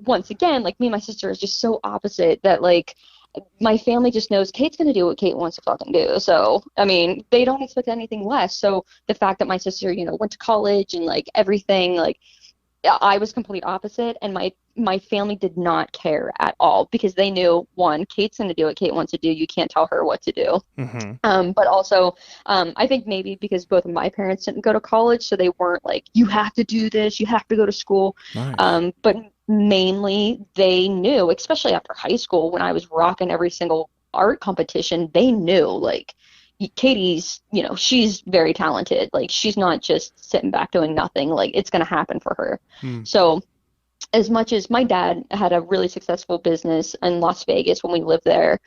Once again, like, me and my sister is just so opposite that, like, my family just knows Kait's going to do what Kait wants to fucking do. So, I mean, they don't expect anything less. So the fact that my sister, went to college and like everything, like, I was complete opposite, and my family did not care at all because they knew, one, Kate's going to do what Kate wants to do. You can't tell her what to do. But also, I think maybe because both of my parents didn't go to college, so they weren't like, you have to do this, you have to go to school. Nice. But mainly they knew, especially after high school when I was rocking every single art competition, they knew like Katie's, she's very talented. Like she's not just sitting back doing nothing. Like it's going to happen for her. So as much as my dad had a really successful business in Las Vegas when we lived there,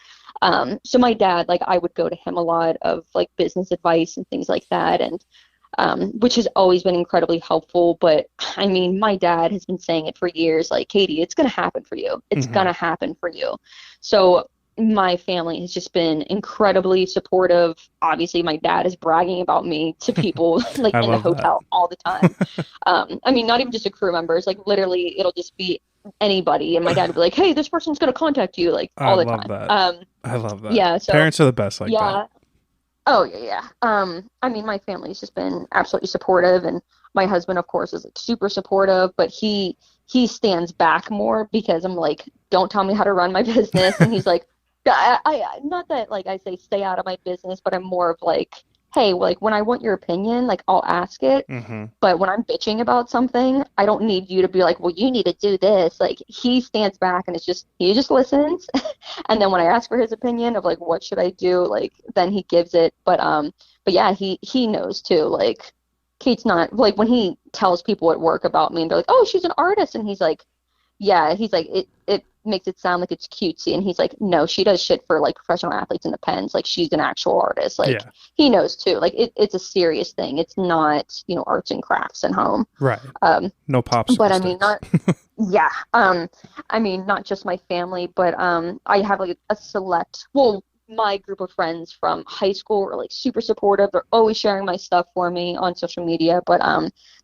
so my dad, like I would go to him a lot of like business advice and things like that, and which has always been incredibly helpful. But I mean, my dad has been saying it for years, like, Katie, it's going to happen for you. It's going to happen for you. So my family has just been incredibly supportive. Obviously, my dad is bragging about me to people like in the hotel all the time. I mean, not even just to crew members, like literally it'll just be anybody. And my dad would be like, hey, this person's going to contact you like all the time. I love that. Yeah. So, parents are the best like that. Oh, yeah. I mean, my family's just been absolutely supportive, and my husband, of course, is like super supportive, but he stands back more because I'm like, don't tell me how to run my business. And he's like, I not that like I say stay out of my business, but I'm more of like, hey, like when I want your opinion, like I'll ask it. But when I'm bitching about something, I don't need you to be like, well, you need to do this. Like he stands back and he just listens. And then when I ask for his opinion of like, what should I do? Like, then he gives it. But yeah, he knows too. Like Kate's not like when he tells people at work about me and they're like, oh, she's an artist. And he's like, yeah, he's like, it makes it sound like it's cutesy, and he's like, no, she does shit for like professional athletes in the pens, like she's an actual artist. Like he knows too, like it's a serious thing. It's not arts and crafts at home, right? No pops, but I mean not yeah, I mean not just my family, but I have like a select, well, my group of friends from high school are like super supportive. They're always sharing my stuff for me on social media. But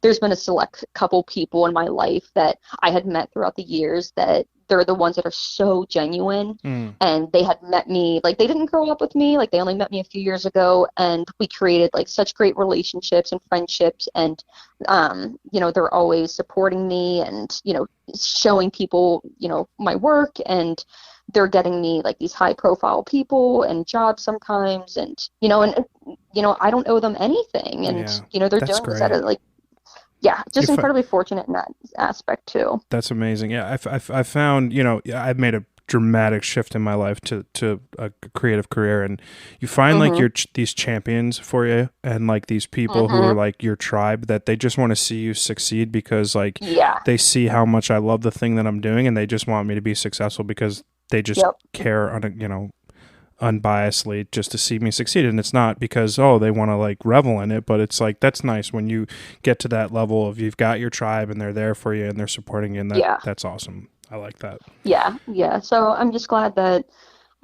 there's been a select couple people in my life that I had met throughout the years that they're the ones that are so genuine. And they had met me, like they didn't grow up with me, like they only met me a few years ago, and we created like such great relationships and friendships. And they're always supporting me and showing people my work, and they're getting me like these high profile people and jobs sometimes, and I don't owe them anything, and they're doing this at a like just incredibly fortunate in that aspect too. That's amazing. Yeah, I found I've made a dramatic shift in my life to a creative career, and you find like these champions for you, and like these people who are like your tribe, that they just want to see you succeed because like they see how much I love the thing that I'm doing, and they just want me to be successful because they just care on unbiasedly just to see me succeed. And it's not because they want to like revel in it, but it's like that's nice when you get to that level of you've got your tribe and they're there for you and they're supporting you, and that's awesome. I like that. Yeah. So I'm just glad that,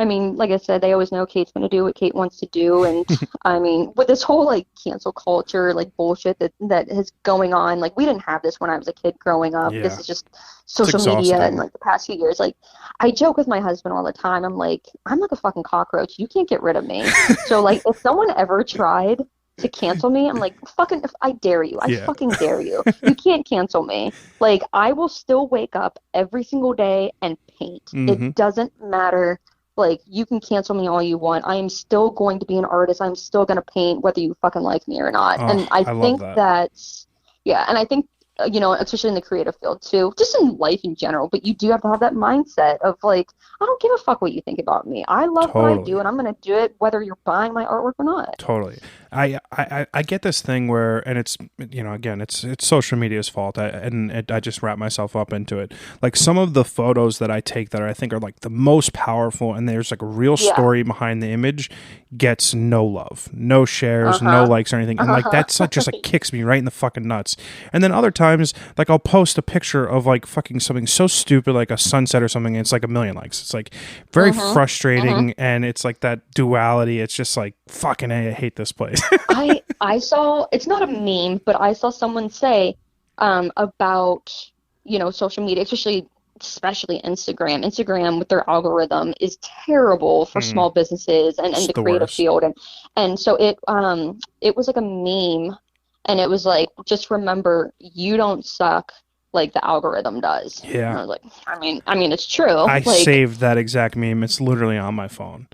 I mean, like I said, they always know Kate's going to do what Kate wants to do. And I mean, with this whole like cancel culture, like bullshit that is going on, like we didn't have this when I was a kid growing up. This is just social media and like the past few years. Like I joke with my husband all the time. I'm like a fucking cockroach. You can't get rid of me. So like if someone ever tried to cancel me, I'm like, fucking, I dare you. I fucking dare you. You can't cancel me. Like I will still wake up every single day and paint. It doesn't matter. Like, you can cancel me all you want. I am still going to be an artist. I'm still going to paint whether you fucking like me or not. And I think that's, and I think, especially in the creative field too, just in life in general, but you do have to have that mindset of like, I don't give a fuck what you think about me. I love what I do, and I'm going to do it whether you're buying my artwork or not. Totally. I get this thing where, and it's, again, it's social media's fault. I just wrap myself up into it. Like some of the photos that I take that I think are like the most powerful, and there's like a real story behind the image, gets no love, no shares, no likes or anything. And like, that's just like kicks me right in the fucking nuts. And then other times, like I'll post a picture of like fucking something so stupid, like a sunset or something, and it's like 1 million likes. It's like very frustrating. And it's like that duality. It's just like, fucking A, I hate this place. I saw, it's not a meme, but I saw someone say about social media, especially Instagram with their algorithm is terrible for small businesses and the creative field, and so it was like a meme, and it was like, just remember, you don't suck, like the algorithm does. And Yeah. I was like, I mean, it's true. I Like, saved that exact meme. It's literally on my phone.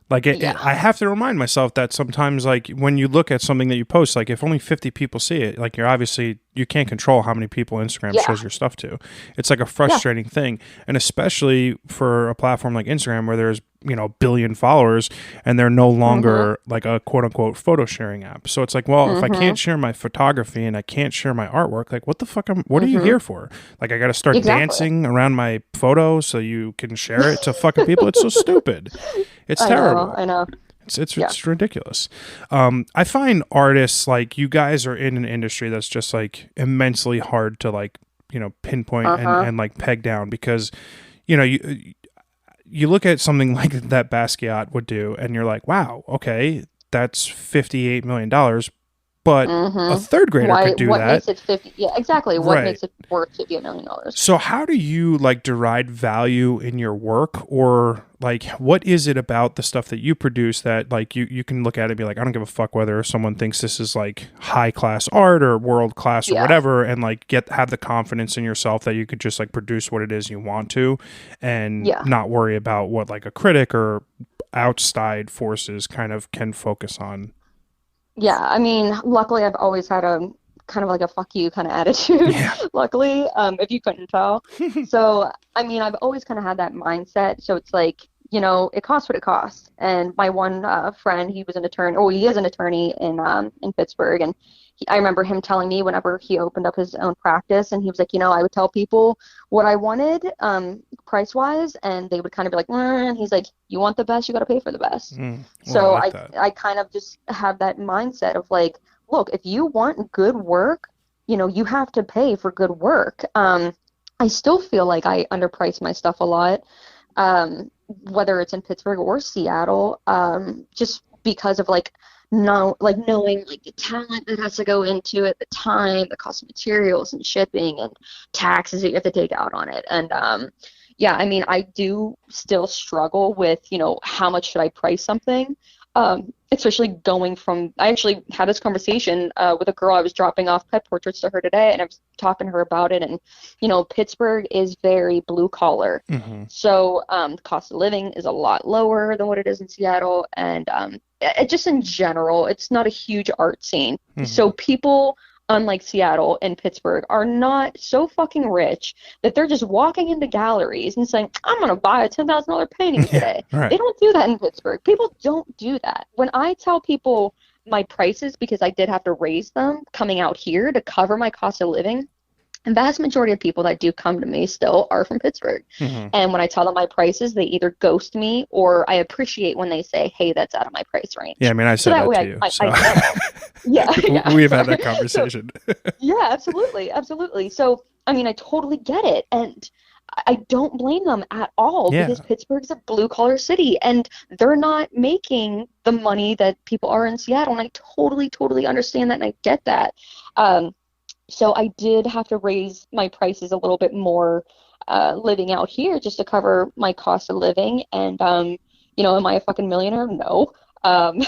Like yeah, I have to remind myself that sometimes, like when you look at something that you post, like if only 50 people see it, like you can't control how many people Instagram yeah, shows your stuff to. It's like a yeah, frustrating thing, and especially for a platform like Instagram where there's a billion followers and they're no mm-hmm, longer like a quote unquote photo sharing app. So it's like, well, if I mm-hmm, can't share my photography and I can't share my artwork, like what are you mm-hmm, here for? Like I got to start exactly. dancing around my photo so you can share it to fucking people. It's so stupid. It's terrible. I know. Yeah. It's ridiculous. I find artists like you guys are in an industry that's just like immensely hard to like pinpoint Uh-huh. and like peg down because you look at something like that Basquiat would do and you're like, wow, okay, that's $58 million, but a Mm-hmm. third grader Why, could do what that. makes it 50? Yeah, exactly. What Right. makes it worth $50 million? So how do you like derive value in your work, or like what is it about the stuff that you produce that like you can look at it and be like, I don't give a fuck whether someone thinks this is like high class art or world class or Yeah. whatever, and like have the confidence in yourself that you could just like produce what it is you want to and Yeah. not worry about what like a critic or outside forces kind of can focus on. Yeah. I mean, luckily I've always had a kind of like a fuck you kind of attitude, Yeah. luckily, if you couldn't tell. So, I mean, I've always kind of had that mindset. So it's like, it costs what it costs. And my one friend, he was an attorney, or he is an attorney in Pittsburgh, and I remember him telling me whenever he opened up his own practice, and he was like, I would tell people what I wanted, price wise, and they would kind of be like, and he's like, you want the best, you got to pay for the best. Well, I So like I that. I kind of just have that mindset of like, look, if you want good work, you have to pay for good work. I still feel like I underprice my stuff a lot, whether it's in Pittsburgh or Seattle, just because of like no, like knowing like the talent that has to go into it, the time, the cost of materials and shipping and taxes that you have to take out on it. And yeah, I mean, I do still struggle with, how much should I price something? Especially going from, I actually had this conversation with a girl. I was dropping off pet portraits to her today, and I was talking to her about it. And, Pittsburgh is very blue collar. Hmm. So the cost of living is a lot lower than what it is in Seattle. And it just in general, it's not a huge art scene. Hmm. So people, unlike Seattle and Pittsburgh, are not so fucking rich that they're just walking into galleries and saying, I'm going to buy a $10,000 painting Yeah. today. Right. They don't do that in Pittsburgh. People don't do that. When I tell people my prices, because I did have to raise them coming out here to cover my cost of living, the vast majority of people that do come to me still are from Pittsburgh. Hmm. And when I tell them my prices, they either ghost me or I appreciate when they say, hey, that's out of my price range. Yeah, I mean, I So said that that way to you. I know. Yeah, yeah. We've had that conversation. Yeah, absolutely, absolutely. So, I mean, I totally get it, and I don't blame them at all Yeah. because Pittsburgh's a blue collar city, and they're not making the money that people are in Seattle, and I totally, totally understand that, and I get that. So I did have to raise my prices a little bit more living out here just to cover my cost of living, and am I a fucking millionaire? No. Um,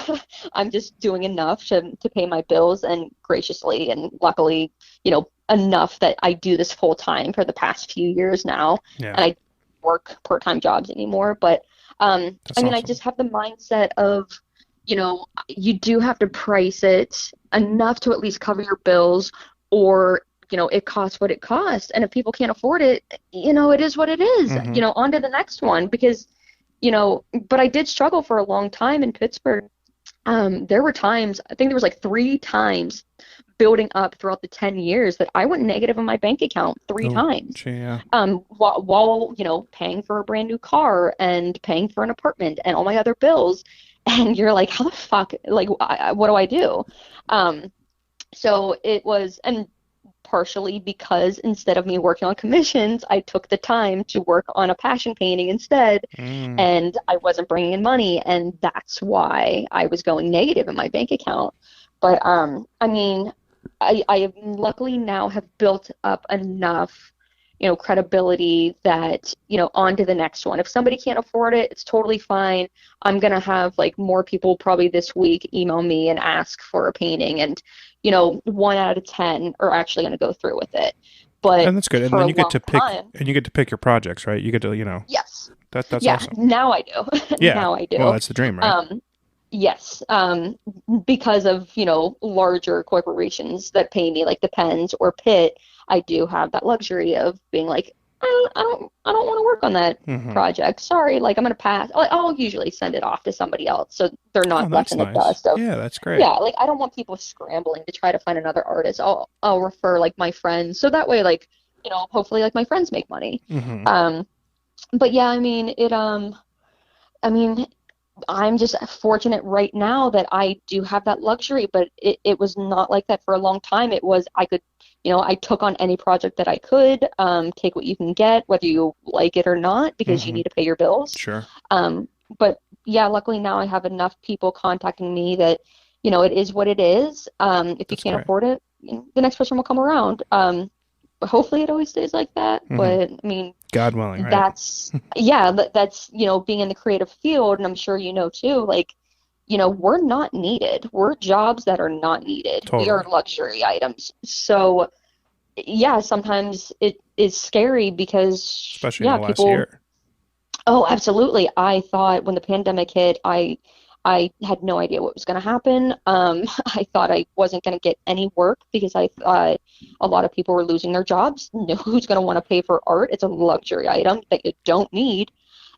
I'm just doing enough to pay my bills and graciously and luckily, enough that I do this full time for the past few years now. Yeah. And I don't work part-time jobs anymore. But That's I mean, I awesome. just have the mindset of, you do have to price it enough to at least cover your bills, or it costs what it costs. And if people can't afford it, it is what it is. Hmm. On to the next one because but I did struggle for a long time in Pittsburgh. There were times, I think there was like 3 times building up throughout the 10 years that I went negative in my bank account three Oh, times. gee, yeah. While paying for a brand new car and paying for an apartment and all my other bills. And you're like, how the fuck, like, what do I do? So it was, and partially because instead of me working on commissions, I took the time to work on a passion painting instead, Mm. and I wasn't bringing in money, and that's why I was going negative in my bank account. But I mean, I have luckily now have built up enough, credibility that, on to the next one. If somebody can't afford it, it's totally fine. I'm gonna have like more people probably this week email me and ask for a painting, and 1 out of 10 are actually gonna go through with it. but And that's good. And for then a you get long to pick, time, and you get to pick your projects, right? You get to, yes. that's Yeah, awesome. now I do. Yeah. Now I do. Well, that's the dream, right? Yes, because of, larger corporations that pay me, like the Pens or Pitt, I do have that luxury of being like, I don't want to work on that Mm-hmm. project. Sorry, like I'm gonna pass. I'll usually send it off to somebody else, so they're Oh, not left that's in the nice. dust of, Yeah, that's great. yeah, like I don't want people scrambling to try to find another artist. I'll refer like my friends, so that way, like, hopefully like my friends make money. Mm-hmm. But yeah, I mean, I'm just fortunate right now that I do have that luxury, but it was not like that for a long time. It was, I could, I took on any project that I could, take what you can get, whether you like it or not, because you Mm-hmm. need to pay your bills. Sure. But yeah, luckily now I have enough people contacting me that, it is what it is. If you That's can't great. afford it, the next person will come around. But hopefully it always stays like that. Mm-hmm. But I mean, God willing, right? that's being in the creative field, and I'm sure too, like, we're not needed. We're jobs that are not needed. We are Totally. luxury items. So yeah, sometimes it is scary because Especially in yeah, the last people. year. Oh, absolutely. I thought when the pandemic hit, I had no idea what was going to happen. I thought I wasn't going to get any work because I thought a lot of people were losing their jobs. No, who's going to want to pay for art? It's a luxury item that you don't need.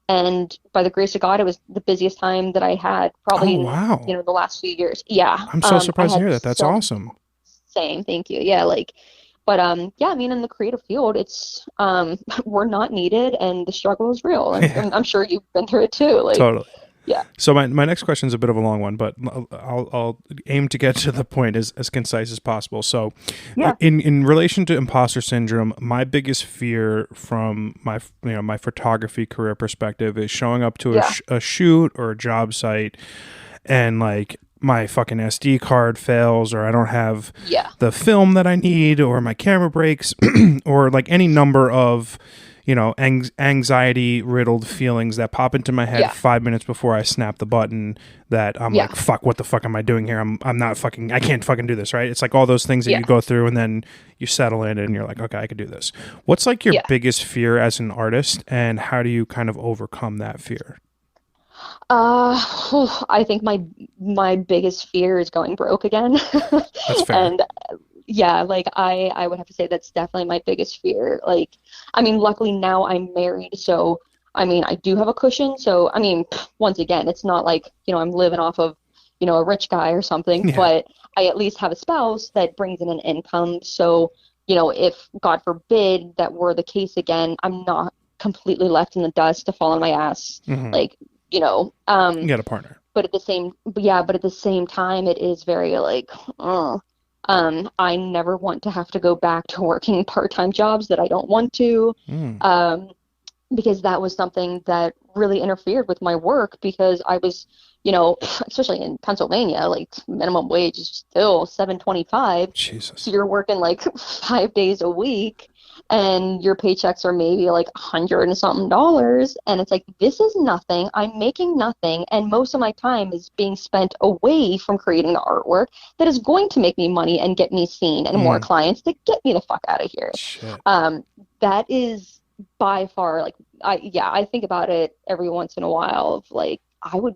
And by the grace of God, it was the busiest time that I had Oh, probably in, wow. the last few years. Yeah. I'm so I surprised to had hear that. That's so many awesome. same, thank you. Yeah, like, but yeah, I mean, in the creative field, it's we're not needed, and the struggle is real, and, Yeah, I'm sure you've been through it too. Like, totally. yeah, So my next question is a bit of a long one, but I'll aim to get to the point as concise as possible. So, yeah, in relation to imposter syndrome, my biggest fear from my photography career perspective is showing up to yeah, a shoot or a job site and like my fucking SD card fails, or I don't have yeah, the film that I need, or my camera breaks, or like any number of anxiety riddled feelings that pop into my head yeah, 5 minutes before I snap the button, that I'm yeah, like, fuck, what the fuck am I doing here? I'm not fucking, I can't fucking do this, right? It's like all those things that yeah, you go through, and then you settle in and you're like, okay, I could do this. What's like your yeah. biggest fear as an artist, and how do you kind of overcome that fear? I think my biggest fear is going broke again, That's fair. and yeah, like I would have to say that's definitely my biggest fear. Like, I mean, luckily now I'm married, so I mean, I do have a cushion. So I mean, once again, it's not like, I'm living off of, a rich guy or something, Yeah. but I at least have a spouse that brings in an income. So, if God forbid that were the case again, I'm not completely left in the dust to fall on my ass. Hmm. Like, You got a partner. but at the same time, it is very like, I never want to have to go back to working part-time jobs that I don't want to, Mm. because that was something that really interfered with my work because I was, especially in Pennsylvania, like minimum wage is still 7.25. So Jesus. you're working like 5 days a week and your paychecks are maybe like 100 and something dollars. And it's like, this is nothing. I'm making nothing. And most of my time is being spent away from creating the artwork that is going to make me money and get me seen and more Mm. clients to get me the fuck out of here. Shit. That is by far like, I think about it every once in a while of like, I would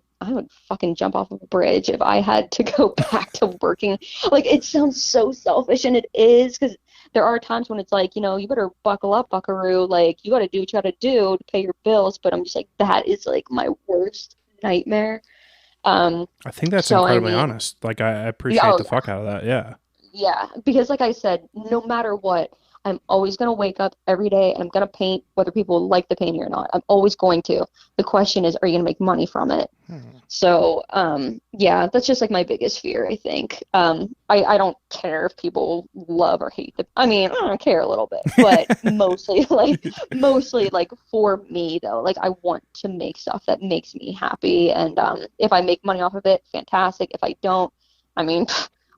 fucking jump off of a bridge if I had to go back to working. Like, it sounds so selfish, and it is, because there are times when it's like, you better buckle up, buckaroo. Like, you got to do what you got to do to pay your bills. But I'm just like, that is like my worst nightmare. I think that's So I incredibly mean, honest. Like I yeah, appreciate oh the fuck out of that. Yeah. yeah, because like I said, no matter what, I'm always going to wake up every day and I'm going to paint whether people like the painting or not. I'm always going to. The question is, are you going to make money from it? Hmm. So, yeah, that's just like my biggest fear, I think. I don't care if people love or hate I mean, I don't care a little bit, but mostly like for me though, like I want to make stuff that makes me happy. And if I make money off of it, fantastic. If I don't, I mean,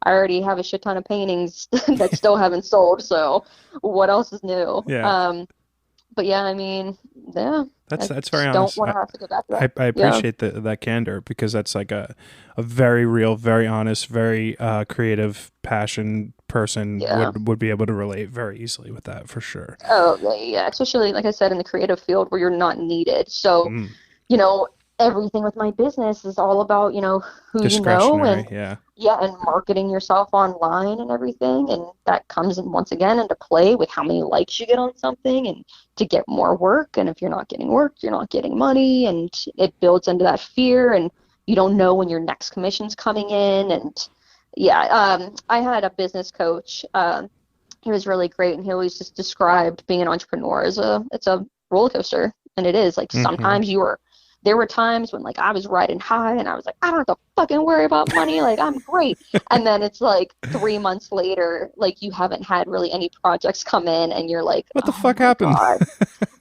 I already have a shit ton of paintings that still haven't sold, so what else is new? Yeah. But yeah, I mean, yeah, I That's very just don't honest. want to have to go back to that. I Yeah, appreciate that candor, because that's like a very real, very honest, very creative passion person Yeah. would be able to relate very easily with that for sure. Oh, yeah, yeah. Especially, like I said, in the creative field where you're not needed. So, Mm. you know, everything with my business is all about, who you know and Discretionary, yeah. yeah, and marketing yourself online and everything. And that comes in once again into play with how many likes you get on something and to get more work. And if you're not getting work, you're not getting money, and it builds into that fear, and you don't know when your next commission's coming in. And yeah, I had a business coach. He was really great, and he always just described being an entrepreneur as it's a roller coaster, and it is. Like Hmm. sometimes there were times when like I was riding high, and I was like, I don't have to fucking worry about money, like I'm great. And then it's like 3 months later, like you haven't had really any projects come in, and you're like, What the oh fuck my happened? God,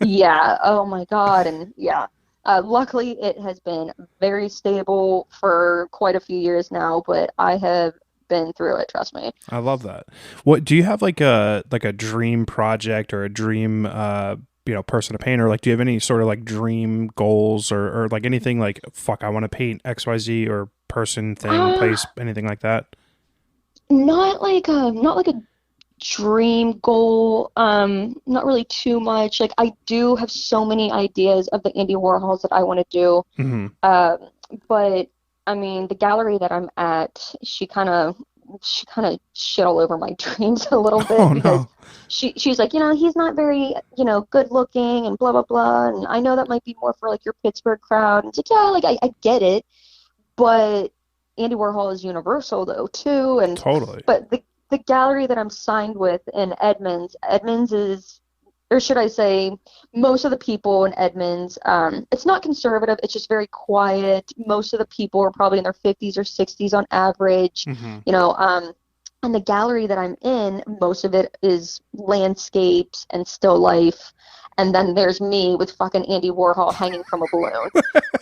yeah, oh my God, and yeah. Luckily, it has been very stable for quite a few years now, but I have been through it, trust me. I love that. What do you have like a dream project or a dream person to paint, or like do you have any sort of like dream goals or like anything like fuck I want to paint XYZ or person, thing, Uh, place, anything like that? not like a dream goal, not really too much. Like I do have so many ideas of the Andy Warhols that I want to do. Hmm. But I mean, the gallery that I'm at, she kind of shit all over my dreams a little Oh bit because no. she's like, he's not very, good looking and blah blah blah. And I know that might be more for like your Pittsburgh crowd. And it's like, yeah, like I get it, but Andy Warhol is universal though too. And Totally. but the gallery that I'm signed with in Edmonds is, or should I say, most of the people in Edmonds, it's not conservative, it's just very quiet. Most of the people are probably in their 50s or 60s on average. Hmm. And the gallery that I'm in, most of it is landscapes and still life. And then there's me with fucking Andy Warhol hanging from a balloon.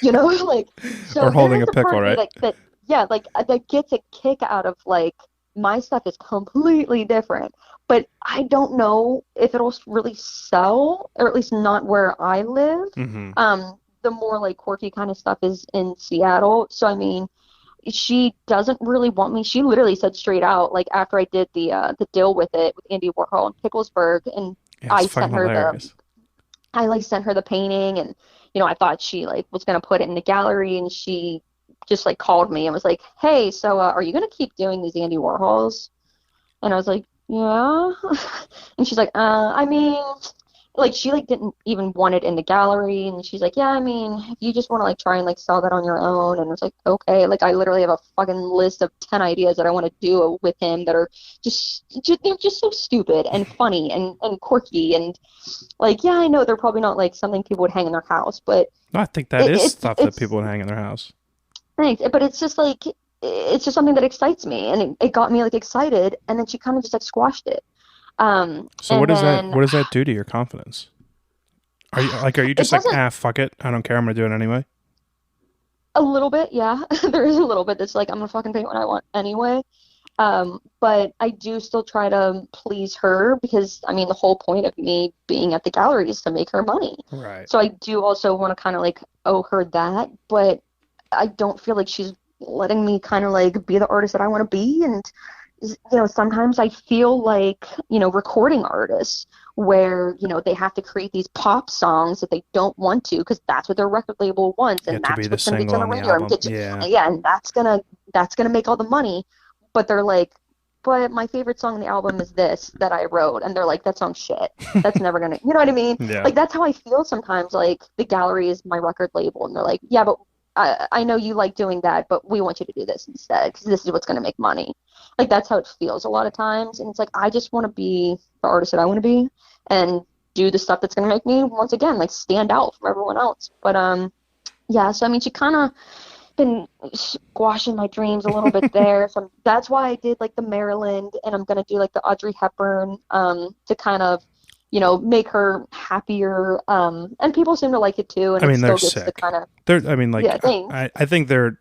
Like, Or so there holding is a a part pickle, of me right? that yeah, like that gets a kick out of like my stuff is completely different, but I don't know if it'll really sell, or at least not where I live. Hmm. The more like quirky kind of stuff is in Seattle. So I mean, she doesn't really want me. She literally said straight out, like after I did the deal with it with Andy Warhol in Picklesburg, and Yeah, it's I fucking sent her the hilarious. I like sent her the painting, and I thought she like was gonna put it in the gallery, and she just like called me and was like, "Hey, so are you gonna keep doing these Andy Warhols?" And I was like, "Yeah." And she's like, I mean, like she like didn't even want it in the gallery, and she's like, "Yeah, I mean, if you just want to like try and like sell that on your own." And I was like, "Okay." Like I literally have a fucking list of 10 ideas that I want to do with him that are just they're just so stupid and funny and quirky, and like, yeah, I know they're probably not like something people would hang in their house, but No, I think that it, is it's stuff that it's people would hang in their house. thanks, but it's just like it's just something that excites me, and it got me like excited, and then she kind of just like squashed it. So And then what does that do to your confidence? Are you it just like, doesn't ah, fuck it, I don't care, I'm gonna do it anyway? a little bit, yeah. There is a little bit that's like I'm gonna fucking paint what I want anyway. But I do still try to please her because I mean the whole point of me being at the gallery is to make her money. Right. So I do also want to kind of like owe her that, but I don't feel like she's letting me kind of like be the artist that I want to be. And sometimes I feel like recording artists where they have to create these pop songs that they don't want to because that's what their record label wants, You and have to be that's the what's going to get single you on on the the radio and album. get you, Yeah. yeah, and that's gonna make all the money. But they're like, but my favorite song on the album is this that I wrote, and they're like, that song's shit. That's never gonna, you know what I mean? Yeah. Like that's how I feel sometimes. Like the gallery is my record label, and they're like, yeah, but I know you like doing that, but we want you to do this instead because this is what's gonna make money. Like that's how it feels a lot of times, and it's like I just want to be the artist that I want to be, and do the stuff that's gonna make me once again like stand out from everyone else. But yeah, so I mean, she kind of been squashing my dreams a little bit there. So that's why I did like the Maryland, and I'm gonna do like the Audrey Hepburn, to kind of, make her happier. And people seem to like it too, and I it mean, they're still gets the sick. kind of I mean, like, yeah thing. I think they're,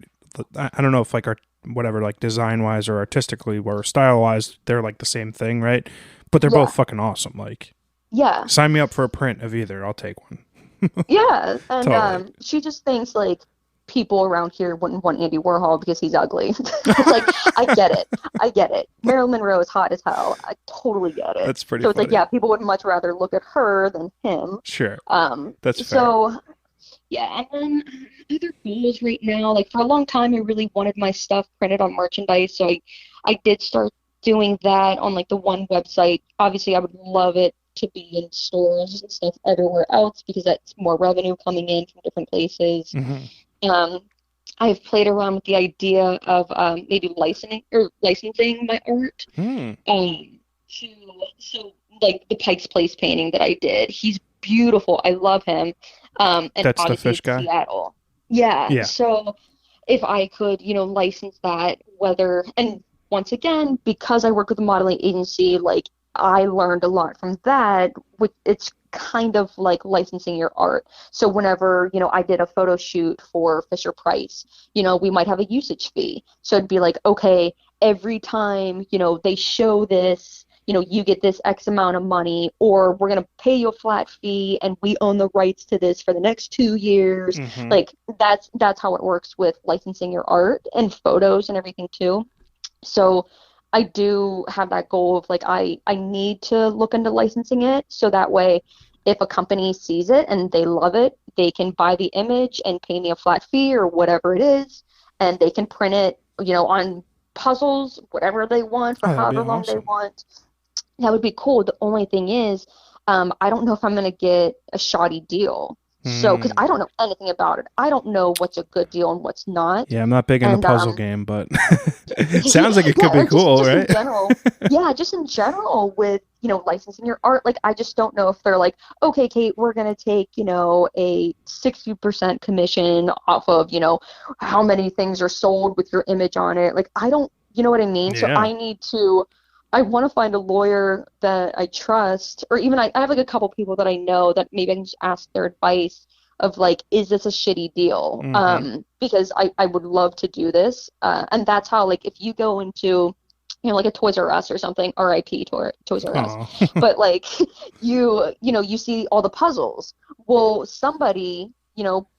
I don't know if like art, whatever, like design wise or artistically or style wise, they're like the same thing, right? But they're both Yeah, fucking awesome. Like, yeah, sign me up for a print of either. I'll take one. yeah. And Totally. she just thinks like people around here wouldn't want Andy Warhol because he's ugly. It's like, I get it. Marilyn Monroe is hot as hell. I totally get it. That's pretty So it's funny. like, yeah, people would much rather look at her than him. Sure. That's fair. So yeah, and then other goals right now, like for a long time, I really wanted my stuff printed on merchandise. So I did start doing that on like the one website. Obviously, I would love it to be in stores and stuff everywhere else because that's more revenue coming in from different places. I've played around with the idea of maybe licensing my art. So like the Pike's Place painting that I did, he's beautiful. I love him. And that's the fish guy. Seattle. Yeah. So if I could, license that, and once again, because I work with a modeling agency, like I learned a lot from that. It's kind of like licensing your art. So whenever, I did a photo shoot for Fisher Price, we might have a usage fee. So it'd be like, okay, every time, they show this, you get this X amount of money, or we're going to pay you a flat fee and we own the rights to this for the next 2 years. Like that's how it works with licensing your art and photos and everything too. So I do have that goal of like, I need to look into licensing it. So that way, if a company sees it and they love it, they can buy the image and pay me a flat fee or whatever it is. And they can print it, on puzzles, whatever they want for however long they want. That would be cool. The only thing is, I don't know if I'm going to get a shoddy deal. So, because I don't know anything about it. I don't know what's a good deal and what's not. Yeah, I'm not big in the puzzle game, but it sounds like it could be cool, right? In general, just in general with, licensing your art. Like, I just don't know if they're like, okay, Kate, we're going to take, a 60% commission off of, how many things are sold with your image on it. Like, I don't, you know what I mean? Yeah. So I want to find a lawyer that I trust, or even I have like a couple people that I know that maybe I can just ask their advice of like, is this a shitty deal? Because I would love to do this. And that's how, like, if you go into, like a Toys R Us or something, RIP Toys R Us, but like you see all the puzzles. Well, somebody,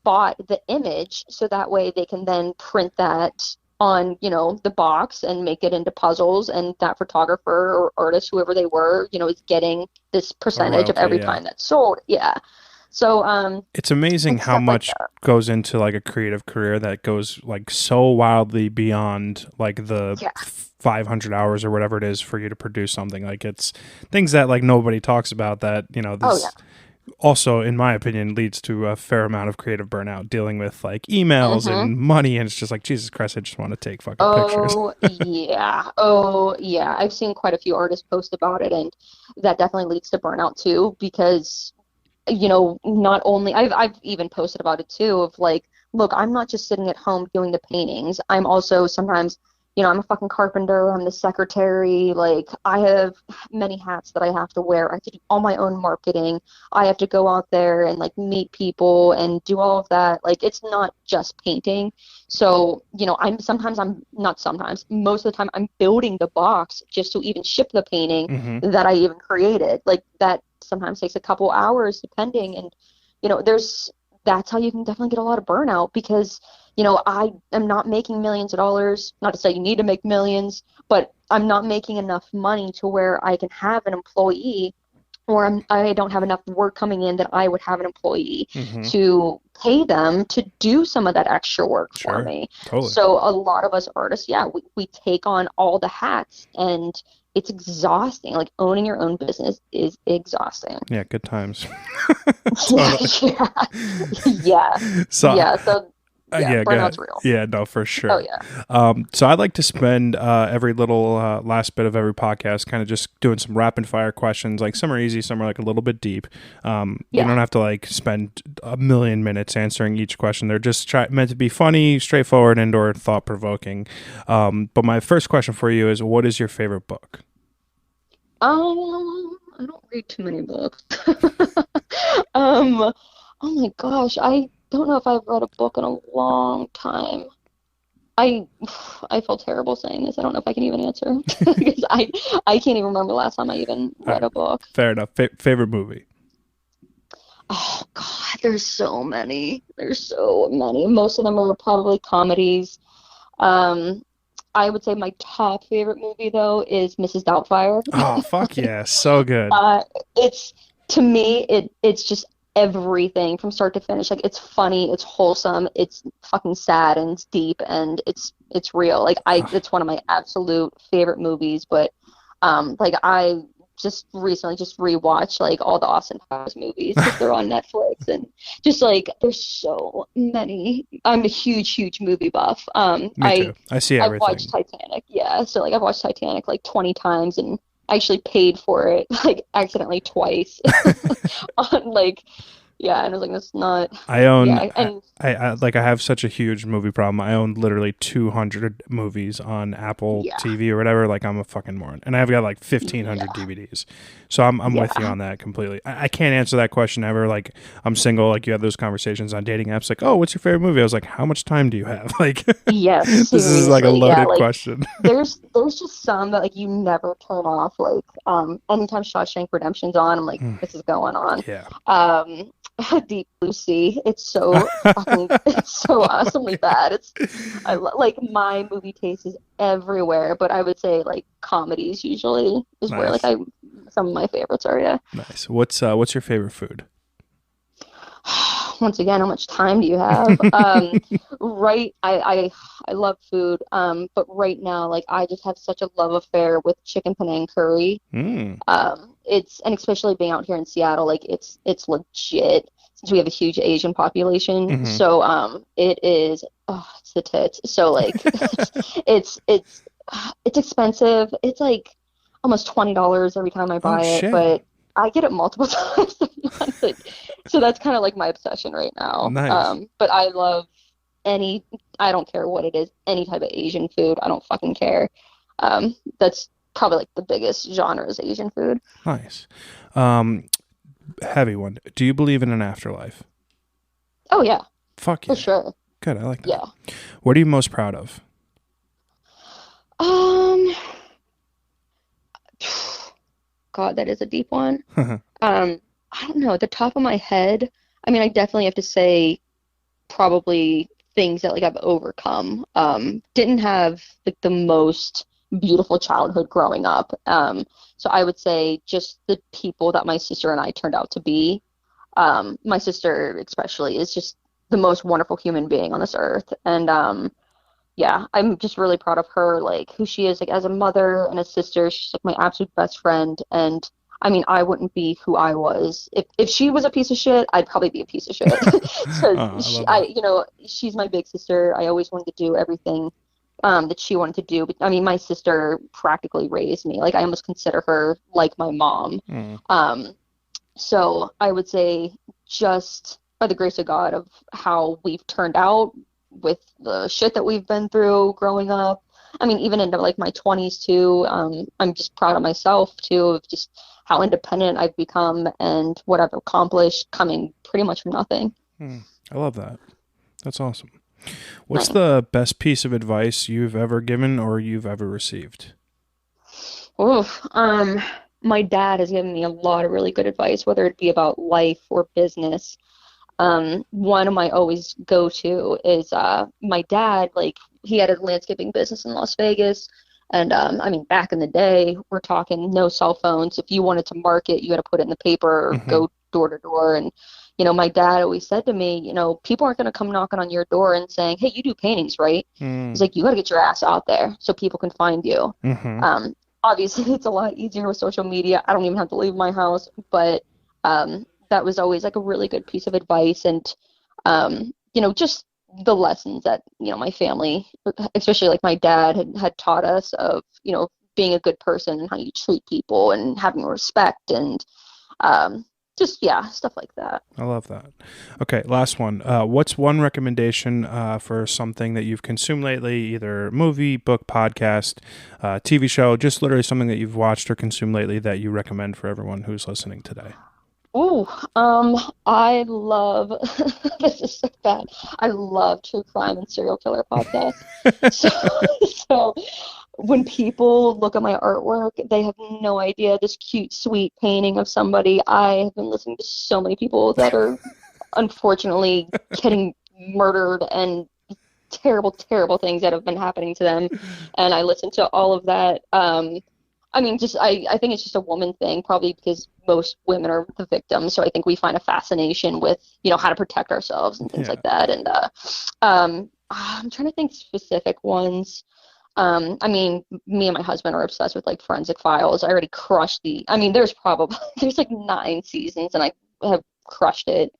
bought the image so that way they can then print that on, the box and make it into puzzles, and that photographer or artist, whoever they were, is getting this percentage of every time that's sold. Yeah. So it's amazing how much goes into like a creative career that goes like so wildly beyond like the 500 hours or whatever it is for you to produce something. Like, it's things that like nobody talks about that, this also, in my opinion, leads to a fair amount of creative burnout, dealing with like emails and money, and it's just like, Jesus Christ, I just want to take fucking pictures. Yeah. I've seen quite a few artists post about it, and that definitely leads to burnout too, because not only I've even posted about it too, of like, look, I'm not just sitting at home doing the paintings. I'm also sometimes, I'm a fucking carpenter, I'm the secretary, like I have many hats that I have to wear. I have to do all my own marketing. I have to go out there and like meet people and do all of that. Like, it's not just painting. So, most of the time I'm building the box just to even ship the painting that I even created. Like, that sometimes takes a couple hours depending. And, that's how you can definitely get a lot of burnout, because, I am not making millions of dollars. Not to say you need to make millions, but I'm not making enough money to where I can have an employee, or I don't have enough work coming in that I would have an employee to pay them to do some of that extra work for me. Totally. So a lot of us artists, we take on all the hats, and it's exhausting. Like, owning your own business is exhausting. Yeah, good times. Burnout's real. Yeah, no, for sure. Oh, yeah. So I'd like to spend every little last bit of every podcast kind of just doing some rapid fire questions. Like, some are easy, some are like a little bit deep. You don't have to like spend a million minutes answering each question. They're just meant to be funny, straightforward, and or thought provoking. But my first question for you is, what is your favorite book? I don't read too many books. Oh my gosh, I don't know if I've read a book in a long time. I feel terrible saying this. I don't know if I can even answer, because I can't even remember the last time I even read a book. Fair enough. Favorite movie? Oh God, there's so many. There's so many. Most of them are probably comedies. Um, I would say my top favorite movie though is Mrs. Doubtfire. Oh, fuck yeah. So good. Uh, it's to me, it's just everything from start to finish. Like it's funny, it's wholesome, it's fucking sad and it's deep and it's real. Like it's one of my absolute favorite movies. But like I just recently just rewatched like all the Austin Powers movies because they're on Netflix and just like there's so many. I'm a huge movie buff. Me too. I see I've watched everything. Titanic, yeah. So like I've watched Titanic like 20 times and I actually paid for it like accidentally twice on like yeah, and I was like that's not I own, yeah, and I like, I have such a huge movie problem. I own literally 200 movies on Apple yeah, TV or whatever. Like, I'm a fucking moron. And I've got like 1,500 yeah, DVDs. So I'm with you yeah. on that completely. I can't answer that question ever. Like, I'm single. Like, you have those conversations on dating apps. Like, oh, what's your favorite movie? I was like, how much time do you have? Like, Yes, this is like a seriously. Yeah, loaded like question. there's just some that like you never turn off. Like anytime Shawshank Redemption's on, I'm like, this is going on. Yeah. Um Deep Blue Sea. It's so fucking it's so awesomely bad. Like my movie taste is everywhere, but I would say like comedies usually is where like Nice. I some of my favorites are, yeah. Nice. What's your favorite food? Once again, how much time do you have? Right, I love food, but right now, like I just have such a love affair with chicken Penang curry. Mm. It's and especially being out here in Seattle, like it's legit since we have a huge Asian population. Hmm. So it is it's the tits. So like it's it's it's expensive. It's like almost $20 every time I Oh buy it, shit. but I get it multiple times a month. So that's kind of like my obsession right now. Nice. But I love any, I don't care what it is, any type of Asian food. I don't fucking care. That's probably like the biggest genre is Asian food. Nice. Um, Heavy one. Do you believe in an afterlife? Oh yeah, Fuck for yeah. sure. Good. I like that. Yeah. What are you most proud of? Um, God, that is a deep one. I don't know. At the top of my head, I mean, I definitely have to say probably things that like I've overcome. Didn't have like the most beautiful childhood growing up. So I would say just the people that my sister and I turned out to be. My sister especially is just the most wonderful human being on this earth. And yeah, I'm just really proud of her, like who she is, like as a mother and a sister. She's like my absolute best friend. And I mean, I wouldn't be who I was if she was a piece of shit. I'd probably be a piece of shit. Oh, Because I love I, that. she's my big sister. I always wanted to do everything that she wanted to do. But I mean, my sister practically raised me. Like I almost consider her like my mom. Mm. So I would say just by the grace of God of how we've turned out with the shit that we've been through growing up. I mean, even into like my 20s too. I'm just proud of myself too of just how independent I've become and what I've accomplished coming pretty much from nothing. Mm. I love that. That's awesome. What's Right. the best piece of advice you've ever given or you've ever received? Oof. My dad has given me a lot of really good advice, whether it be about life or business. One of my always go-to is my dad, like he had a landscaping business in Las Vegas. And I mean, back in the day, we're talking no cell phones. If you wanted to market, you had to put it in the paper or Hmm. go door to door. And, my dad always said to me, people aren't going to come knocking on your door and saying, hey, you do paintings, right? He's Mm. like, you got to get your ass out there so people can find you. Hmm. Obviously, it's a lot easier with social media. I don't even have to leave my house, but that was always like a really good piece of advice. And, just the lessons that, my family, especially like my dad had taught us of, being a good person and how you treat people and having respect and just, yeah, stuff like that. I love that. Okay, last one. What's one recommendation for something that you've consumed lately, either movie, book, podcast, TV show, just literally something that you've watched or consumed lately that you recommend for everyone who's listening today? Ooh, I love, this is so bad. I love true crime and serial killer podcasts. So, so when people look at my artwork, they have no idea this cute, sweet painting of somebody. I have been listening to so many people that are unfortunately getting murdered and terrible, terrible things that have been happening to them. And I listen to all of that. I mean, I think it's just a woman thing, probably because most women are the victims. So I think we find a fascination with, how to protect ourselves and things like that. And I'm trying to think specific ones. I mean, me and my husband are obsessed with like Forensic Files. I already crushed there's like 9 seasons and I have crushed it.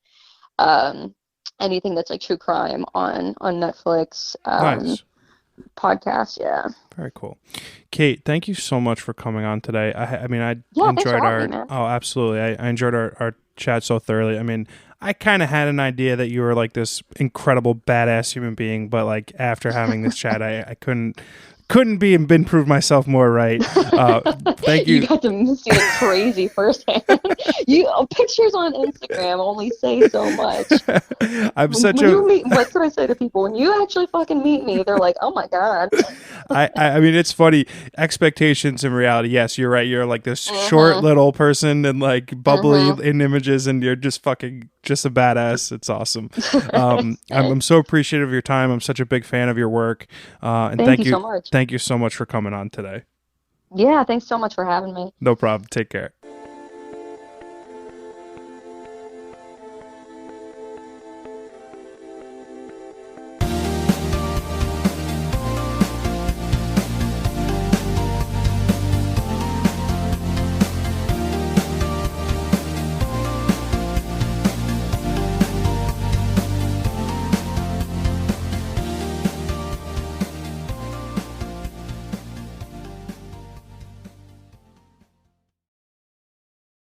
Anything that's like true crime on Netflix. Nice. Podcast, yeah. Very cool. Kait, thank you so much for coming on today. I enjoyed absolutely. I enjoyed our chat so thoroughly. I mean, I kind of had an idea that you were like this incredible badass human being, but like after having this chat, I couldn't been proved myself more right. Thank you. You got to see it crazy firsthand. Pictures on Instagram only say so much. What can I say to people? When you actually fucking meet me, they're like, "Oh my god." I mean, it's funny. Expectations and reality. Yes, you're right. You're like this short little person and like bubbly in images, and you're just a badass. It's awesome. I'm so appreciative of your time. I'm such a big fan of your work. And thank you so much. Thank you so much for coming on today. Yeah, thanks so much for having me. No problem. Take care.